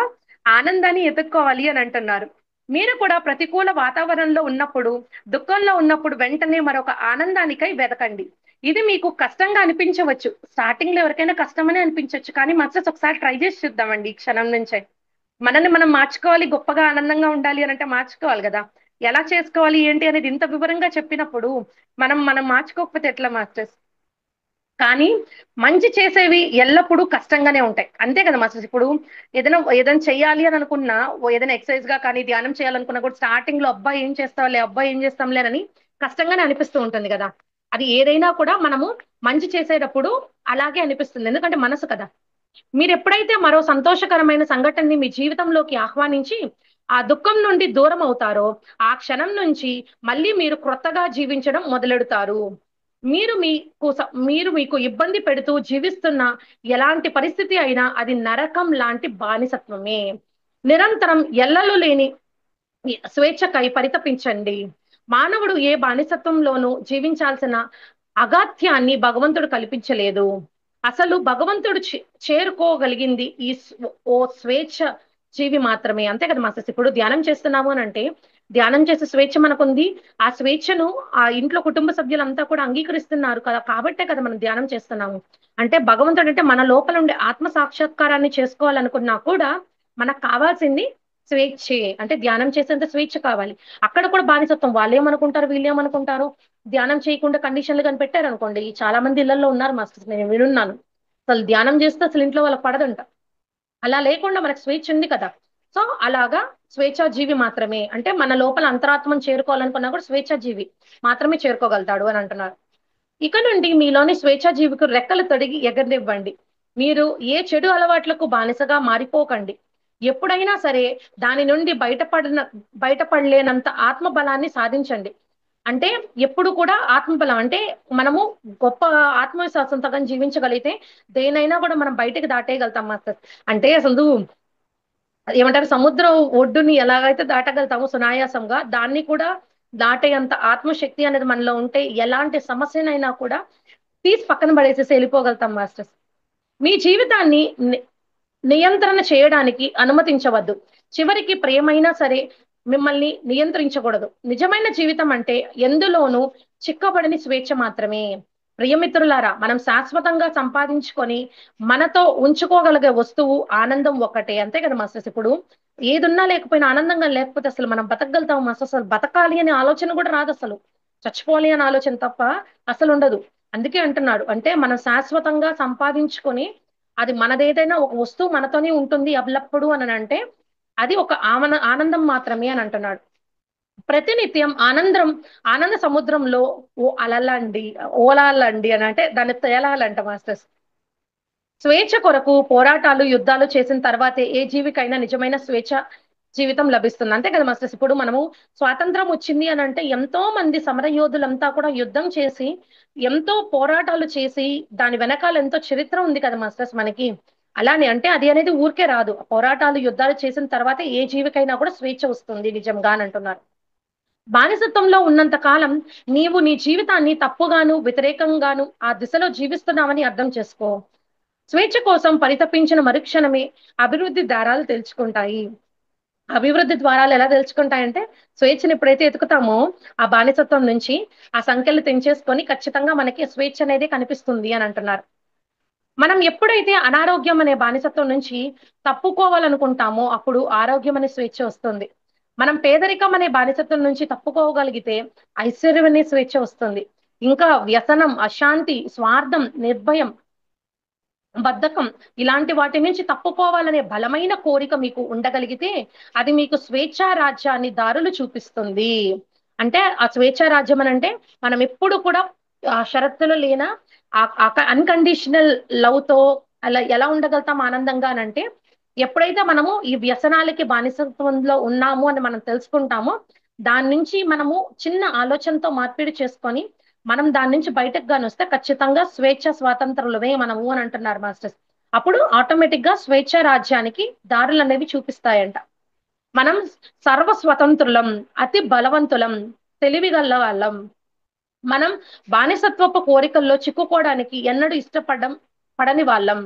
ఆనందాన్ని ఎదుర్కోవాలి అని అంటున్నారు. మీరు కూడా ప్రతికూల వాతావరణంలో ఉన్నప్పుడు, దుఃఖంలో ఉన్నప్పుడు వెంటనే మరొక ఆనందానికై వెతకండి. ఇది మీకు కష్టంగా అనిపించవచ్చు. స్టార్టింగ్ లో ఎవరికైనా కష్టమనే అనిపించవచ్చు, కానీ మాస్టర్స్ ఒకసారి ట్రై చేసి చూద్దామండి. ఈ క్షణం నుంచే మనల్ని మనం మార్చుకోవాలి, గొప్పగా ఆనందంగా ఉండాలి అని అంటే మార్చుకోవాలి కదా. ఎలా చేసుకోవాలి ఏంటి అనేది ఇంత వివరంగా చెప్పినప్పుడు మనం మార్చుకోకపోతే ఎట్లా మాస్టర్స్? కానీ మంచి చేసేవి ఎల్లప్పుడూ కష్టంగానే ఉంటాయి. అంతే కదా మాస్టర్స్. ఇప్పుడు ఏదైనా చెయ్యాలి అని అనుకున్నా, ఏదైనా ఎక్సర్సైజ్ గా కానీ ధ్యానం చేయాలనుకున్నా కూడా స్టార్టింగ్ లో అబ్బాయి ఏం చేస్తాంలే అని కష్టంగానే అనిపిస్తూ ఉంటుంది కదా. అది ఏదైనా కూడా మనము మంచి చేసేటప్పుడు అలాగే అనిపిస్తుంది, ఎందుకంటే మనసు కదా. మీరు ఎప్పుడైతే మరో సంతోషకరమైన సంఘటనని మీ జీవితంలోకి ఆహ్వానించి ఆ దుఃఖం నుండి దూరం అవుతారో ఆ క్షణం నుంచి మళ్ళీ మీరు క్రొత్తగా జీవించడం మొదలెడతారు. మీరు మీకు ఇబ్బంది పెడుతూ జీవిస్తున్న ఎలాంటి పరిస్థితి అయినా అది నరకం లాంటి బానిసత్వమే. నిరంతరం ఎల్లలు లేని స్వేచ్ఛకై పరితపించండి. మానవుడు ఏ బానిసత్వంలోనూ జీవించాల్సిన అగాత్యాన్ని భగవంతుడు కల్పించలేదు. అసలు భగవంతుడు చేరుకోగలిగింది ఓ స్వేచ్ఛ జీవి మాత్రమే. అంతే కదా మాస్టర్స్. ఇప్పుడు ధ్యానం చేస్తున్నాము అని అంటే ధ్యానం చేసే స్వేచ్ఛ మనకుంది. ఆ స్వేచ్ఛను ఆ ఇంట్లో కుటుంబ సభ్యులంతా కూడా అంగీకరిస్తున్నారు కదా, కాబట్టే కదా మనం ధ్యానం చేస్తున్నాము. అంటే భగవంతుడు అంటే మన లోపల ఉండే ఆత్మ సాక్షాత్కారాన్ని చేసుకోవాలనుకున్నా కూడా మనకు కావాల్సింది స్వేచ్ఛే. అంటే ధ్యానం చేసేంత స్వేచ్ఛ కావాలి. అక్కడ కూడా బానిసత్వం. వాళ్ళేమనుకుంటారు, వీళ్ళేమనుకుంటారు. ధ్యానం చేయకుండా కండిషన్లు కనిపెట్టారు అనుకోండి, చాలా మంది ఇళ్లలో ఉన్నారు మాస్టర్స్, నేను వినున్నాను. అసలు ధ్యానం చేస్తే అసలు ఇంట్లో వాళ్ళకి పడదంట. అలా లేకుండా మనకు స్వేచ్ఛ ఉంది కదా. సో అలాగా స్వేచ్ఛా జీవి మాత్రమే. అంటే మన లోపల అంతరాత్మను చేరుకోవాలనుకున్నా కూడా స్వేచ్ఛా జీవి మాత్రమే చేరుకోగలుగుతాడు అని అంటున్నారు. ఇక నుండి మీలోని స్వేచ్ఛా జీవికి రెక్కలు తొడిగి ఎగరనివ్వండి. మీరు ఏ చెడు అలవాట్లకు బానిసగా మారిపోకండి. ఎప్పుడైనా సరే దాని నుండి బయటపడలేనంత ఆత్మ బలాన్ని సాధించండి. అంటే ఎప్పుడు కూడా ఆత్మబలం అంటే మనము గొప్ప ఆత్మవిశ్వాసంతో కానీ జీవించగలిగితే దేనైనా కూడా మనం బయటకు దాటేయగలుగుతాం మాస్టర్. అంటే అసలు ఏమంటారు, సముద్రం ఒడ్డుని ఎలాగైతే దాటగలుగుతామో సునాయాసంగా, దాన్ని కూడా దాటేంత ఆత్మశక్తి అనేది మనలో ఉంటే ఎలాంటి సమస్యనైనా కూడా తీసి పక్కన పడేసేసి వెళ్ళిపోగలుగుతాం మాస్టర్స్. మీ జీవితాన్ని నియంత్రణ చేయడానికి అనుమతించవద్దు. చివరికి ప్రేమైనా సరే మిమ్మల్ని నియంత్రించకూడదు. నిజమైన జీవితం అంటే ఎందులోనూ చిక్కబడని స్వేచ్ఛ మాత్రమే. ప్రియమిత్రులారా, మనం శాశ్వతంగా సంపాదించుకొని మనతో ఉంచుకోగలిగే వస్తువు ఆనందం ఒక్కటే. అంతే కదా మాస్టర్స్. ఇప్పుడు ఏదున్నా లేకపోయినా ఆనందంగా లేకపోతే అసలు మనం బతకగలుగుతాం మాస్టర్స్? అసలు బతకాలి అనే ఆలోచన కూడా రాదు అసలు. చచ్చిపోవాలి అనే ఆలోచన తప్ప అసలు ఉండదు. అందుకే అంటున్నాడు, అంటే మనం శాశ్వతంగా సంపాదించుకొని అది మనదేదైనా ఒక వస్తువు మనతోనే ఉంటుంది ఎల్లప్పుడూ అని అంటే అది ఒక ఆనందం మాత్రమే అని అంటున్నాడు. ప్రతినిత్యం ఆనంద సముద్రంలో అలలండి, ఓలాలండి అని అంటే దాన్ని తేలాలంట మాస్టర్స్. స్వేచ్ఛ కొరకు పోరాటాలు యుద్ధాలు చేసిన తర్వాతే ఏ జీవికైనా నిజమైన స్వేచ్ఛ జీవితం లభిస్తుంది. అంతే కదా మాస్టర్స్. ఇప్పుడు మనము స్వాతంత్రం వచ్చింది అని అంటే ఎంతో మంది సమర యోధులంతా కూడా యుద్ధం చేసి ఎంతో పోరాటాలు చేసి దాని వెనకాల ఎంతో చరిత్ర ఉంది కదా మాస్టర్స్ మనకి. అలానే అంటే అది అనేది ఊరికే రాదు. పోరాటాలు యుద్ధాలు చేసిన తర్వాతే ఏ జీవికైనా కూడా స్వేచ్ఛ వస్తుంది నిజంగా అని అంటున్నారు. బానిసత్వంలో ఉన్నంత కాలం నీవు నీ జీవితాన్ని తప్పుగాను వ్యతిరేకంగాను ఆ దిశలో జీవిస్తున్నావని అర్థం చేసుకో. స్వేచ్ఛ కోసం పరితపించిన మరుక్షణమే అభివృద్ధి దారాలు తెలుసుకుంటాయి. అభివృద్ధి ద్వారాలు ఎలా తెలుసుకుంటాయంటే స్వేచ్ఛను ఎప్పుడైతే ఎతుకుతామో ఆ బానిసత్వం నుంచి ఆ సంఖ్యలు తెంచేసుకొని ఖచ్చితంగా మనకి స్వేచ్ఛ అనేది కనిపిస్తుంది అని అంటున్నారు. మనం ఎప్పుడైతే అనారోగ్యం అనే బానిసత్వం నుంచి తప్పుకోవాలనుకుంటామో అప్పుడు ఆరోగ్యం అనే స్వేచ్ఛ వస్తుంది. మనం పేదరికం అనే బానిసత్వం నుంచి తప్పుకోగలిగితే ఐశ్వర్యం అనే స్వేచ్ఛ వస్తుంది. ఇంకా వ్యసనం, అశాంతి, స్వార్థం, నిర్భయం, బద్ధకం ఇలాంటి వాటి నుంచి తప్పుకోవాలనే బలమైన కోరిక మీకు ఉండగలిగితే అది మీకు స్వేచ్ఛా రాజ్యాన్ని దారులు చూపిస్తుంది. అంటే ఆ స్వేచ్ఛా రాజ్యం అని అంటే మనం ఎప్పుడు కూడా ఆ షరతులు లేన అన్కండిషనల్ లవ్ తో అలా ఎలా ఉండగలుగుతాం ఆనందంగా అని అంటే ఎప్పుడైతే మనము ఈ వ్యసనాలకి బానిసత్వంలో ఉన్నాము అని మనం తెలుసుకుంటామో దాని నుంచి మనము చిన్న ఆలోచనతో మార్పిడి చేసుకొని మనం దాని నుంచి బయటకు గాని వస్తే ఖచ్చితంగా స్వేచ్ఛ స్వాతంత్రులమే మనము అని అంటున్నారు మాస్టర్స్. అప్పుడు ఆటోమేటిక్ గా స్వేచ్ఛ రాజ్యానికి దారులు అనేవి చూపిస్తాయంట. మనం సర్వ స్వతంత్రులం, అతి బలవంతులం, తెలివిగల వాళ్ళం. మనం బానిసత్వపు కోరికల్లో చిక్కుకోవడానికి ఎన్నడూ పడని వాళ్ళం.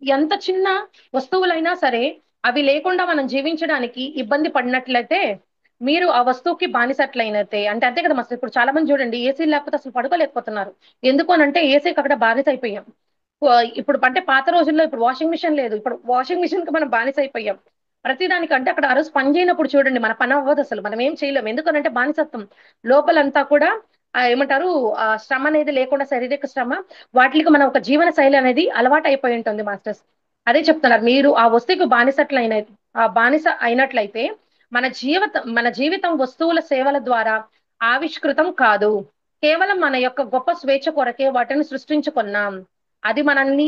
ఎంత చిన్న వస్తువులైనా సరే అవి లేకుండా మనం జీవించడానికి ఇబ్బంది పడినట్లయితే మీరు ఆ వస్తువుకి బానిసట్లయినట్టే. అంటే అంతే కదా మస్తు. ఇప్పుడు చాలా మంది చూడండి ఏసీ లేకపోతే అసలు పడుకోలేకపోతున్నారు. ఎందుకు అని అంటే ఏసీకి అక్కడ బానిస అయిపోయాం. ఇప్పుడు అంటే పాత రోజుల్లో ఇప్పుడు వాషింగ్ మిషన్ లేదు. ఇప్పుడు వాషింగ్ మిషన్ కి మనం బానిస అయిపోయాం. ప్రతిదానికంటే అక్కడ ఆ రోజు పని చేయనప్పుడు చూడండి మన పని అవ్వదు అసలు. మనం ఏం చేయలేము. ఎందుకనంటే బానిసత్వం లోపలంతా కూడా ఏమంటారు ఆ శ్రమ అనేది లేకుండా శారీరక శ్రమ వాటికి మనం ఒక జీవన శైలి అనేది అలవాటు అయిపోయి ఉంటుంది మాస్టర్స్. అదే చెప్తున్నారు, మీరు ఆ వస్తువుకు బానిసట్లయిన ఆ బానిస అయినట్లయితే మన జీవితం వస్తువుల సేవల ద్వారా ఆవిష్కృతం కాదు. కేవలం మన యొక్క గొప్ప స్వేచ్ఛ కొరకే వాటిని సృష్టించుకున్నాం. అది మనల్ని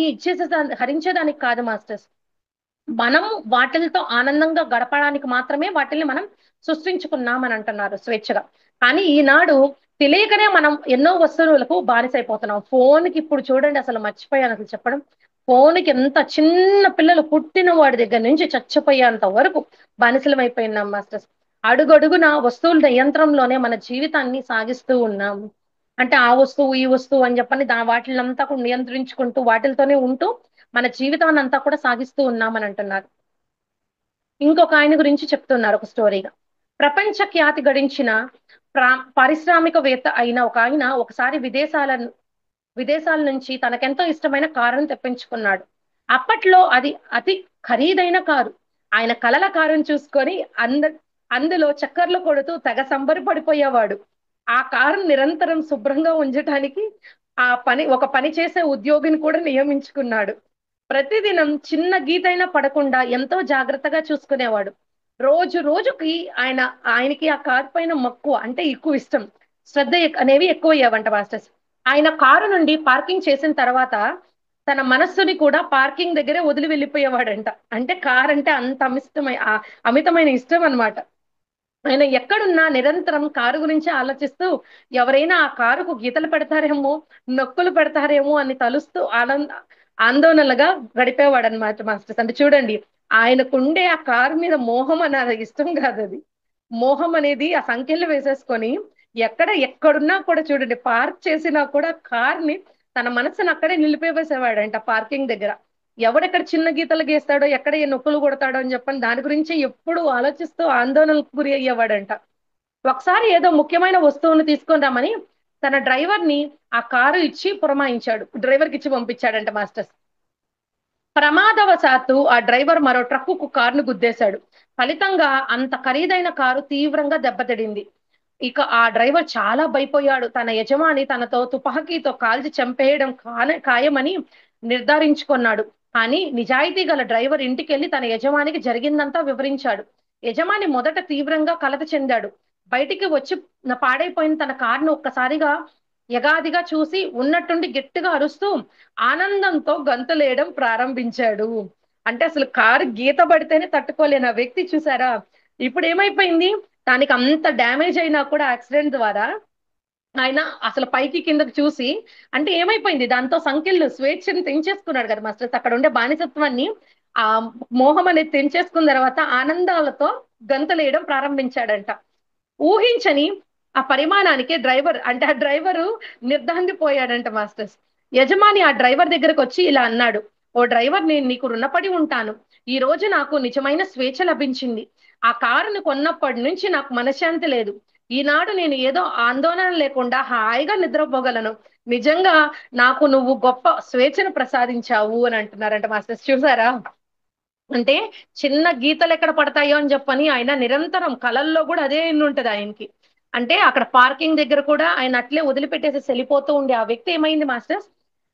హరించేదానికి కాదు మాస్టర్స్. మనం వాటిలతో ఆనందంగా గడపడానికి మాత్రమే వాటిని మనం సృష్టించుకున్నాం అని అంటున్నారు స్వేచ్ఛగా. కానీ ఈనాడు తెలియకనే మనం ఎన్నో వస్తువులకు బానిసైపోతున్నాం. ఫోన్‌కి ఇప్పుడు చూడండి, అసలు మర్చిపోయాను అసలు చెప్పడం. ఫోన్‌కి ఎంత చిన్న పిల్లలు పుట్టిన వాడి దగ్గర నుంచి చచ్చిపోయేంత వరకు బానిసలమైపోయినాం మాస్టర్స్. అడుగడుగున వస్తువుల నియంత్రణలోనే మన జీవితాన్ని సాగిస్తూ ఉన్నాము. అంటే ఆ వస్తువు, ఈ వస్తువు అని చెప్పని వాటిలనంతా కూడా నియంత్రించుకుంటూ వాటిలతోనే ఉంటూ మన జీవితాన్నంతా కూడా సాగిస్తూ ఉన్నామని అంటున్నారు. ఇంకొక ఆయన గురించి చెప్తున్నారు ఒక స్టోరీగా. ప్రపంచ ఖ్యాతి గడించిన ప్రా పారిశ్రామికవేత్త అయిన ఒక ఆయన ఒకసారి విదేశాల నుంచి తనకెంతో ఇష్టమైన కారుని తెప్పించుకున్నాడు. అప్పట్లో అది అతి ఖరీదైన కారు. ఆయన కలల కారుని చూసుకొని అంద అందులో చక్కర్లు కొడుతూ తెగ సంబరపడిపోయేవాడు. ఆ కారుని నిరంతరం శుభ్రంగా ఉంచటానికి ఒక పని చేసే ఉద్యోగిని కూడా నియమించుకున్నాడు. ప్రతిదినం చిన్న గీతైనా పడకుండా ఎంతో జాగ్రత్తగా చూసుకునేవాడు. రోజు రోజుకి ఆయన ఆయనకి ఆ కారు పైన మక్కువ అంటే ఎక్కువ ఇష్టం. శ్రద్ధ అనేవి ఎక్కువయ్యావంట మాస్టర్స్. ఆయన కారు నుండి పార్కింగ్ చేసిన తర్వాత తన మనస్సుని కూడా పార్కింగ్ దగ్గరే వదిలి వెళ్ళిపోయేవాడంట. అంటే కార్ అంటే అంత అమితమైన ఇష్టం అన్నమాట. ఆయన ఎక్కడున్నా నిరంతరం కారు గురించి ఆలోచిస్తూ ఎవరైనా ఆ కారుకు గీతలు పెడతారేమో, నొక్కులు పెడతారేమో అని తలుస్తూ ఆందోళనలుగా గడిపేవాడనమాట మాస్టర్స్. అంటే చూడండి, ఆయనకుండే ఆ కారు మీద మోహం అన్నది ఇష్టం కాదు అది. మోహం అనేది ఆ సంఖ్యలు వేసేసుకొని ఎక్కడున్నా కూడా చూడండి, పార్క్ చేసినా కూడా కార్‌ని తన మనసుని అక్కడే నిలిపేసేవాడంట పార్కింగ్ దగ్గర. ఎవడెక్కడ చిన్న గీతలు గీస్తాడో, ఎక్కడ ఏ నొక్కులు కొడతాడో అని చెప్పని దాని గురించి ఎప్పుడు ఆలోచిస్తూ ఆందోళనకు గురి అయ్యేవాడంట. ఒకసారి ఏదో ముఖ్యమైన వస్తువును తీసుకొని రమ్మని తన డ్రైవర్‌ని ఆ కారు ఇచ్చి పురమాయించాడు. డ్రైవర్‌కి ఇచ్చి పంపించాడంట మాస్టర్స్. ప్రమాదవశాత్తు ఆ డ్రైవర్ మరో ట్రక్కుకు కారును గుద్దేశాడు. ఫలితంగా అంత ఖరీదైన కారు తీవ్రంగా దెబ్బతింది. ఇక ఆ డ్రైవర్ చాలా భయపోయాడు. తన యజమాని తనతో తుపాకీతో కాల్చి చంపేయడం ఖాయమని నిర్ధారించుకున్నాడు. కానీ నిజాయితీ గల డ్రైవర్ ఇంటికెళ్లి తన యజమానికి జరిగిందంతా వివరించాడు. యజమాని మొదట తీవ్రంగా కలత చెందాడు. బయటికి వచ్చి పాడైపోయిన తన కారును ఒక్కసారిగా యగాదిగా చూసి ఉన్నట్టుండి గట్టిగా అరుస్తూ ఆనందంతో గంతులేయడం ప్రారంభించాడు. అంటే అసలు కారు గీత పడితేనే తట్టుకోలేని ఆ వ్యక్తి చూసారా? ఇప్పుడు ఏమైపోయింది? దానికి అంత డ్యామేజ్ అయినా కూడా యాక్సిడెంట్ ద్వారా ఆయన అసలు పైకి కిందకి చూసి అంటే ఏమైపోయింది? దాంతో సంకెళ్ళు స్వేచ్ఛని తెంచేసుకున్నాడు కదా మాస్టర్స్. అక్కడ ఉండే బానిసత్వాన్ని ఆ మోహం అనేది తెంచేసుకున్న తర్వాత ఆనందాలతో గంతులేయడం ప్రారంభించాడంట. ఊహించని ఆ పరిమాణానికి డ్రైవర్ అంటే ఆ డ్రైవరు నిర్ధాందిపోయాడంట మాస్టర్స్. యజమాని ఆ డ్రైవర్ దగ్గరకు వచ్చి ఇలా అన్నాడు: ఓ డ్రైవర్, నేను నీకు రుణపడి ఉంటాను. ఈ రోజు నాకు నిజమైన స్వేచ్ఛ లభించింది. ఆ కారుని కొన్నప్పటి నుంచి నాకు మనశ్శాంతి లేదు. ఈనాడు నేను ఏదో ఆందోళన లేకుండా హాయిగా నిద్రపోగలను. నిజంగా నాకు నువ్వు గొప్ప స్వేచ్ఛను ప్రసాదించావు అని అంటున్నారంట మాస్టర్స్. చూసారా? అంటే చిన్న గీతలు ఎక్కడ పడతాయో అని చెప్పని ఆయన నిరంతరం కలల్లో కూడా అదే ఉంటది ఆయనకి. అంటే అక్కడ పార్కింగ్ దగ్గర కూడా ఆయన అట్లే వదిలిపెట్టేసి వెళ్ళిపోతూ ఉండే ఆ వ్యక్తి ఏమైంది మాస్టర్స్,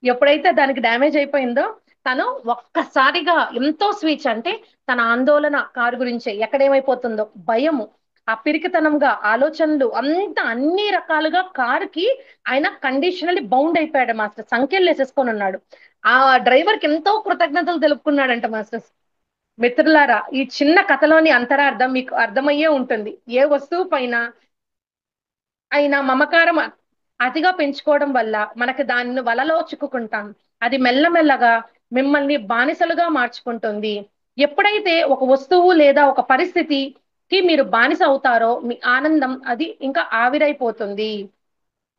ఎప్పుడైతే దానికి డ్యామేజ్ అయిపోయిందో తను ఒక్కసారిగా ఎంతో స్విచ్ అంటే తన ఆందోళన కారు గురించే ఎక్కడేమైపోతుందో భయము, ఆ పిరికితనంగా ఆలోచనలు అంతా అన్ని రకాలుగా కారుకి ఆయన కండిషనల్లీ బౌండ్ అయిపోయాడు మాస్టర్. సంఖ్యలు వేసేసుకొని ఉన్నాడు. ఆ డ్రైవర్ కి ఎంతో కృతజ్ఞతలు తెలుపుకున్నాడంట మాస్టర్. మిత్రులారా, ఈ చిన్న కథలోని అంతరార్థం మీకు అర్థమయ్యే ఉంటుంది. ఏ వస్తువు పైన అయినా మమకారం అతిగా పెంచుకోవడం వల్ల మనకి దాన్ని వలలో చిక్కుకుంటాం. అది మెల్లమెల్లగా మిమ్మల్ని బానిసలుగా మార్చుకుంటుంది. ఎప్పుడైతే ఒక వస్తువు లేదా ఒక పరిస్థితికి మీరు బానిస అవుతారో మీ ఆనందం అది ఇంకా ఆవిరైపోతుంది.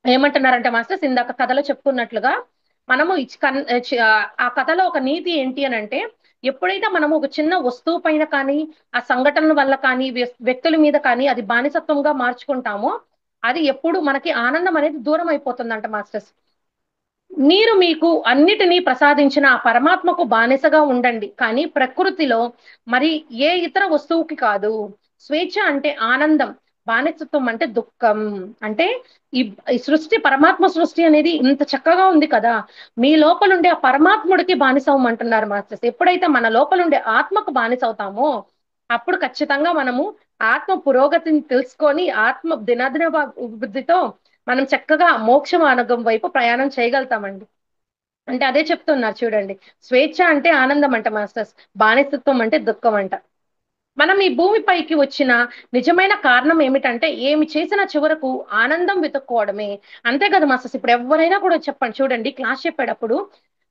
ఏమంటున్నారంటే మాస్టర్స్, ఇందాక కథలో చెప్పుకున్నట్లుగా మనము ఆ కథలో ఒక నీతి ఏంటి అని అంటే, ఎప్పుడైతే మనము ఒక చిన్న వస్తువు పైన కానీ ఆ సంఘటనల వల్ల కానీ వ్యక్తుల మీద కానీ అది బానిసత్వంగా మార్చుకుంటామో అది ఎప్పుడు మనకి ఆనందం అనేది దూరం అయిపోతుందంట మాస్టర్స్. మీరు మీకు అన్నిటినీ ప్రసాదించిన ఆ పరమాత్మకు బానిసగా ఉండండి. కానీ ప్రకృతిలో మరి ఏ ఇతర వస్తువుకి కాదు. స్వేచ్ఛ అంటే ఆనందం. బానిసత్వం అంటే దుఃఖం. అంటే ఈ ఈ సృష్టి పరమాత్మ సృష్టి అనేది ఇంత చక్కగా ఉంది కదా! మీ లోపలుండే ఆ పరమాత్ముడికి బానిసవ్వమంటున్నారు మాస్టర్స్. ఎప్పుడైతే మన లోపలుండే ఆత్మకు బానిసవుతామో, అప్పుడు ఖచ్చితంగా మనము ఆత్మ పురోగతిని తెలుసుకొని, ఆత్మ దినదిన వృద్ధితో మనం చక్కగా మోక్ష మార్గం వైపు ప్రయాణం చేయగలుగుతామండి. అంటే అదే చెప్తున్నారు చూడండి. స్వేచ్ఛ అంటే ఆనందం అంట మాస్టర్స్. బానిసత్వం అంటే దుఃఖం అంట. మనం ఈ భూమిపైకి వచ్చిన నిజమైన కారణం ఏమిటంటే ఏమి చేసిన చివరకు ఆనందం వెతుక్కోవడమే. అంతే కదా మాస్టర్స్! ఇప్పుడు ఎవరైనా కూడా చెప్పండి చూడండి క్లాస్ చెప్పేటప్పుడు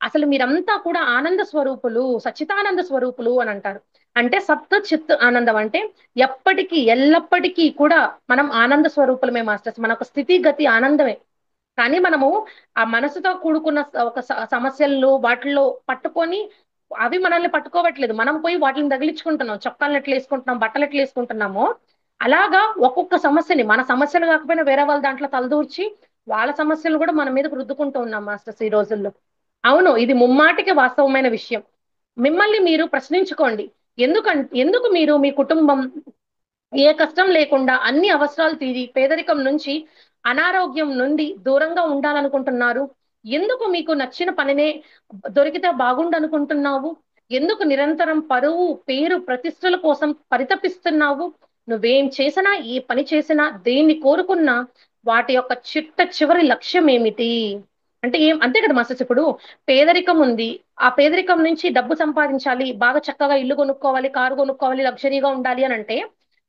అసలు మీరంతా కూడా ఆనంద స్వరూపులు, సచ్చిదానంద స్వరూపులు అని అంటారు. అంటే సత్ చిత్ ఆనందం అంటే ఎప్పటికీ ఎల్లప్పటికీ కూడా మనం ఆనంద స్వరూపులమే మాస్టర్స్. మనకు స్థితి గతి ఆనందమే. కానీ మనము ఆ మనసుతో కూడుకున్న ఒక సమస్యల్లో వాటిల్లో పట్టుకొని అవి మనల్ని పట్టుకోవట్లేదు. మనం పోయి వాటిని తగిలించుకుంటున్నాం. చొక్కాలను ఎట్లా వేసుకుంటున్నాం, బట్టలు ఎట్లా వేసుకుంటున్నామో అలాగా ఒక్కొక్క సమస్యని మన సమస్యలు కాకపోయినా వేరే వాళ్ళ దాంట్లో తలదూర్చి వాళ్ళ సమస్యలు కూడా మన మీదకి రుద్దుకుంటూ ఉన్నాం మాస్టర్స్ ఈ రోజుల్లో. అవును, ఇది ముమ్మాటికి వాస్తవమైన విషయం. మిమ్మల్ని మీరు ప్రశ్నించుకోండి. ఎందుకు మీరు మీ కుటుంబం ఏ కష్టం లేకుండా అన్ని అవసరాలు తీరి పేదరికం నుంచి అనారోగ్యం నుండి దూరంగా ఉండాలనుకుంటున్నారు? ఎందుకు మీకు నచ్చిన పనినే దొరికితే బాగుండనుకుంటున్నావు? ఎందుకు నిరంతరం పరువు పేరు ప్రతిష్టల కోసం పరితపిస్తున్నావు? నువ్వేం చేసినా ఏ పని చేసినా దేన్ని కోరుకున్నా వాటి యొక్క చిట్ట చివరి లక్ష్యం ఏమిటి అంటే ఏం అంతే కదా మాస్టర్స్. ఇప్పుడు పేదరికం ఉంది, ఆ పేదరికం నుంచి డబ్బు సంపాదించాలి, బాగా చక్కగా ఇల్లు కొనుక్కోవాలి, కారు కొనుక్కోవాలి, లగ్జరీగా ఉండాలి అని అంటే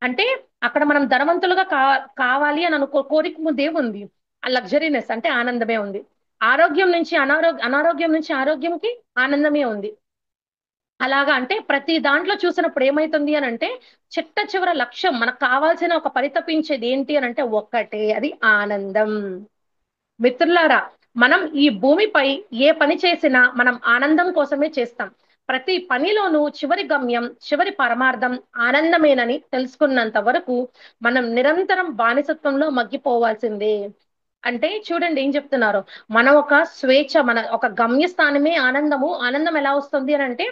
అంటే అక్కడ మనం ధనవంతులుగా కావాలి అని కోరిక ముందే ఉంది. ఆ లగ్జరీనెస్ అంటే ఆనందమే ఉంది. ఆరోగ్యం నుంచి అనారోగ్యం నుంచి ఆరోగ్యంకి ఆనందమే ఉంది. అలాగా అంటే ప్రతి దాంట్లో చూసినప్పుడు ఏమైతుంది అని అంటే చిట్ట చివర లక్ష్యం మనకు కావాల్సిన ఒక పరితపించేది ఏంటి అని అంటే ఒక్కటే, అది ఆనందం. మిత్రులారా, మనం ఈ భూమిపై ఏ పని చేసినా మనం ఆనందం కోసమే చేస్తాం. ప్రతి పనిలోనూ చివరి గమ్యం, చివరి పరమార్థం ఆనందమేనని తెలుసుకున్నంత వరకు మనం నిరంతరం బానిసత్వంలో మగ్గిపోవాల్సిందే. అంటే చూడండి ఏం చెప్తున్నారు. మన ఒక స్వేచ్ఛ, మన ఒక గమ్యస్థానమే ఆనందము. ఆనందం ఎలా వస్తుంది అని అంటే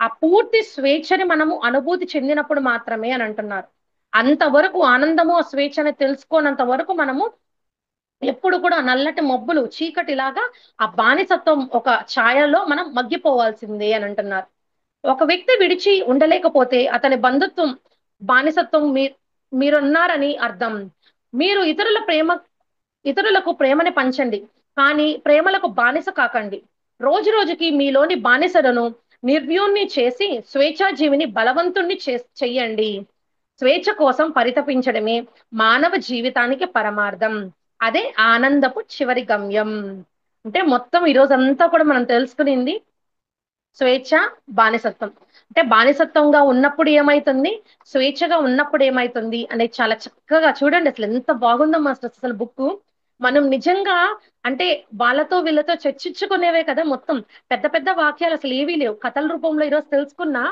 ఆ పూర్తి స్వేచ్ఛని మనము అనుభూతి చెందినప్పుడు మాత్రమే అని అంటున్నారు. అంతవరకు ఆనందము ఆ స్వేచ్ఛని తెలుసుకోనంత వరకు మనము ఎప్పుడు కూడా నల్లటి మబ్బులు చీకటిలాగా ఆ బానిసత్వం ఒక ఛాయలో మనం మగ్గిపోవాల్సిందే అని అంటున్నారు. ఒక వ్యక్తి విడిచి ఉండలేకపోతే అతని బంధుత్వం బానిసత్వం మీరున్నారని అర్థం. మీరు ఇతరులకు ప్రేమని పంచండి, కానీ ప్రేమలకు బానిస కాకండి. రోజు రోజుకి మీలోని బానిసలను నిర్వ్యూన్ని చేసి స్వేచ్ఛాజీవిని బలవంతుణ్ణి చెయ్యండి. స్వేచ్ఛ కోసం పరితపించడమే మానవ జీవితానికి పరమార్థం. అదే ఆనందపు చివరి గమ్యం. అంటే మొత్తం ఈ రోజంతా కూడా మనం తెలుసుకునింది స్వేచ్ఛ, బానిసత్వం. అంటే బానిసత్వంగా ఉన్నప్పుడు ఏమైతుంది, స్వేచ్ఛగా ఉన్నప్పుడు ఏమైతుంది అనేది చాలా చక్కగా చూడండి. అసలు ఎంత బాగుందో మాస్టర్ అసలు బుక్. మనం నిజంగా అంటే వాళ్ళతో వీళ్ళతో చర్చించుకునేవే కదా మొత్తం. పెద్ద పెద్ద వాక్యాలు అసలు ఏవీ లేవు. కథల రూపంలో ఈరోజు తెలుసుకున్నా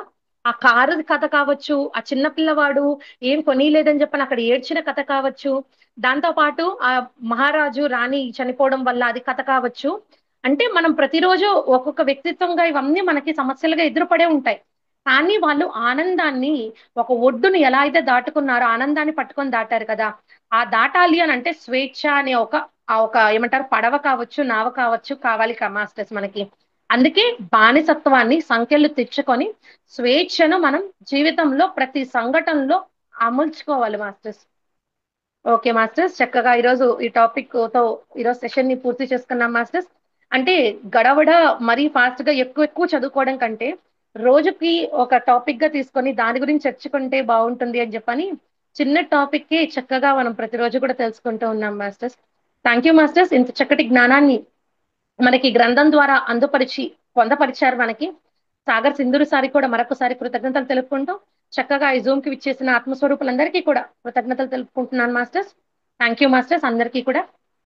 ఆ కారు కథ కావచ్చు, ఆ చిన్న పిల్లవాడు ఏం కొనీలేదని చెప్పని అక్కడ ఏడ్చిన కథ కావచ్చు, దాంతో పాటు ఆ మహారాజు రాణి చనిపోవడం వల్ల అది కథ కావచ్చు. అంటే మనం ప్రతిరోజు ఒక్కొక్క వ్యక్తిత్వంగా ఇవన్నీ మనకి సమస్యలుగా ఎదురుపడే ఉంటాయి. కానీ వాళ్ళు ఆనందాన్ని ఒక ఒడ్డుని ఎలా అయితే దాటుకున్నారో ఆనందాన్ని పట్టుకొని దాటారు కదా. ఆ దాటాలి అని అంటే స్వేచ్ఛ అనే ఒక ఏమంటారు పడవ కావచ్చు, నావ కావచ్చు కావాలి మాస్టర్స్ మనకి. అందుకే బానిసత్వాన్ని సంఖ్యలు తెచ్చుకొని స్వేచ్ఛను మనం జీవితంలో ప్రతి సంఘటనలో అమల్చుకోవాలి మాస్టర్స్. ఓకే మాస్టర్స్, చక్కగా ఈరోజు ఈ టాపిక్ తో ఈరోజు సెషన్ ని పూర్తి చేసుకున్నాం మాస్టర్స్. అంటే గడవడ మరీ ఫాస్ట్ గా ఎక్కువ ఎక్కువ చదువుకోవడం కంటే రోజుకి ఒక టాపిక్ గా తీసుకొని దాని గురించి చర్చుకుంటే బాగుంటుంది అని చెప్పని చిన్న టాపిక్ కి చక్కగా మనం ప్రతిరోజు కూడా తెలుసుకుంటూ ఉన్నాం మాస్టర్స్. థ్యాంక్ యూ మాస్టర్స్, ఇంత చక్కటి జ్ఞానాన్ని మనకి గ్రంథం ద్వారా పొందపరిచారు మనకి. సాగర్ సింధూరు సారి కూడా మరొకసారి కృతజ్ఞతలు తెలుపుకుంటూ చక్కగా ఈ జూమ్ కి విచ్చేసిన ఆత్మస్వరూపులందరికీ కూడా కృతజ్ఞతలు తెలుపుకుంటున్నాను మాస్టర్స్. థ్యాంక్ యూ మాస్టర్స్ అందరికీ కూడా.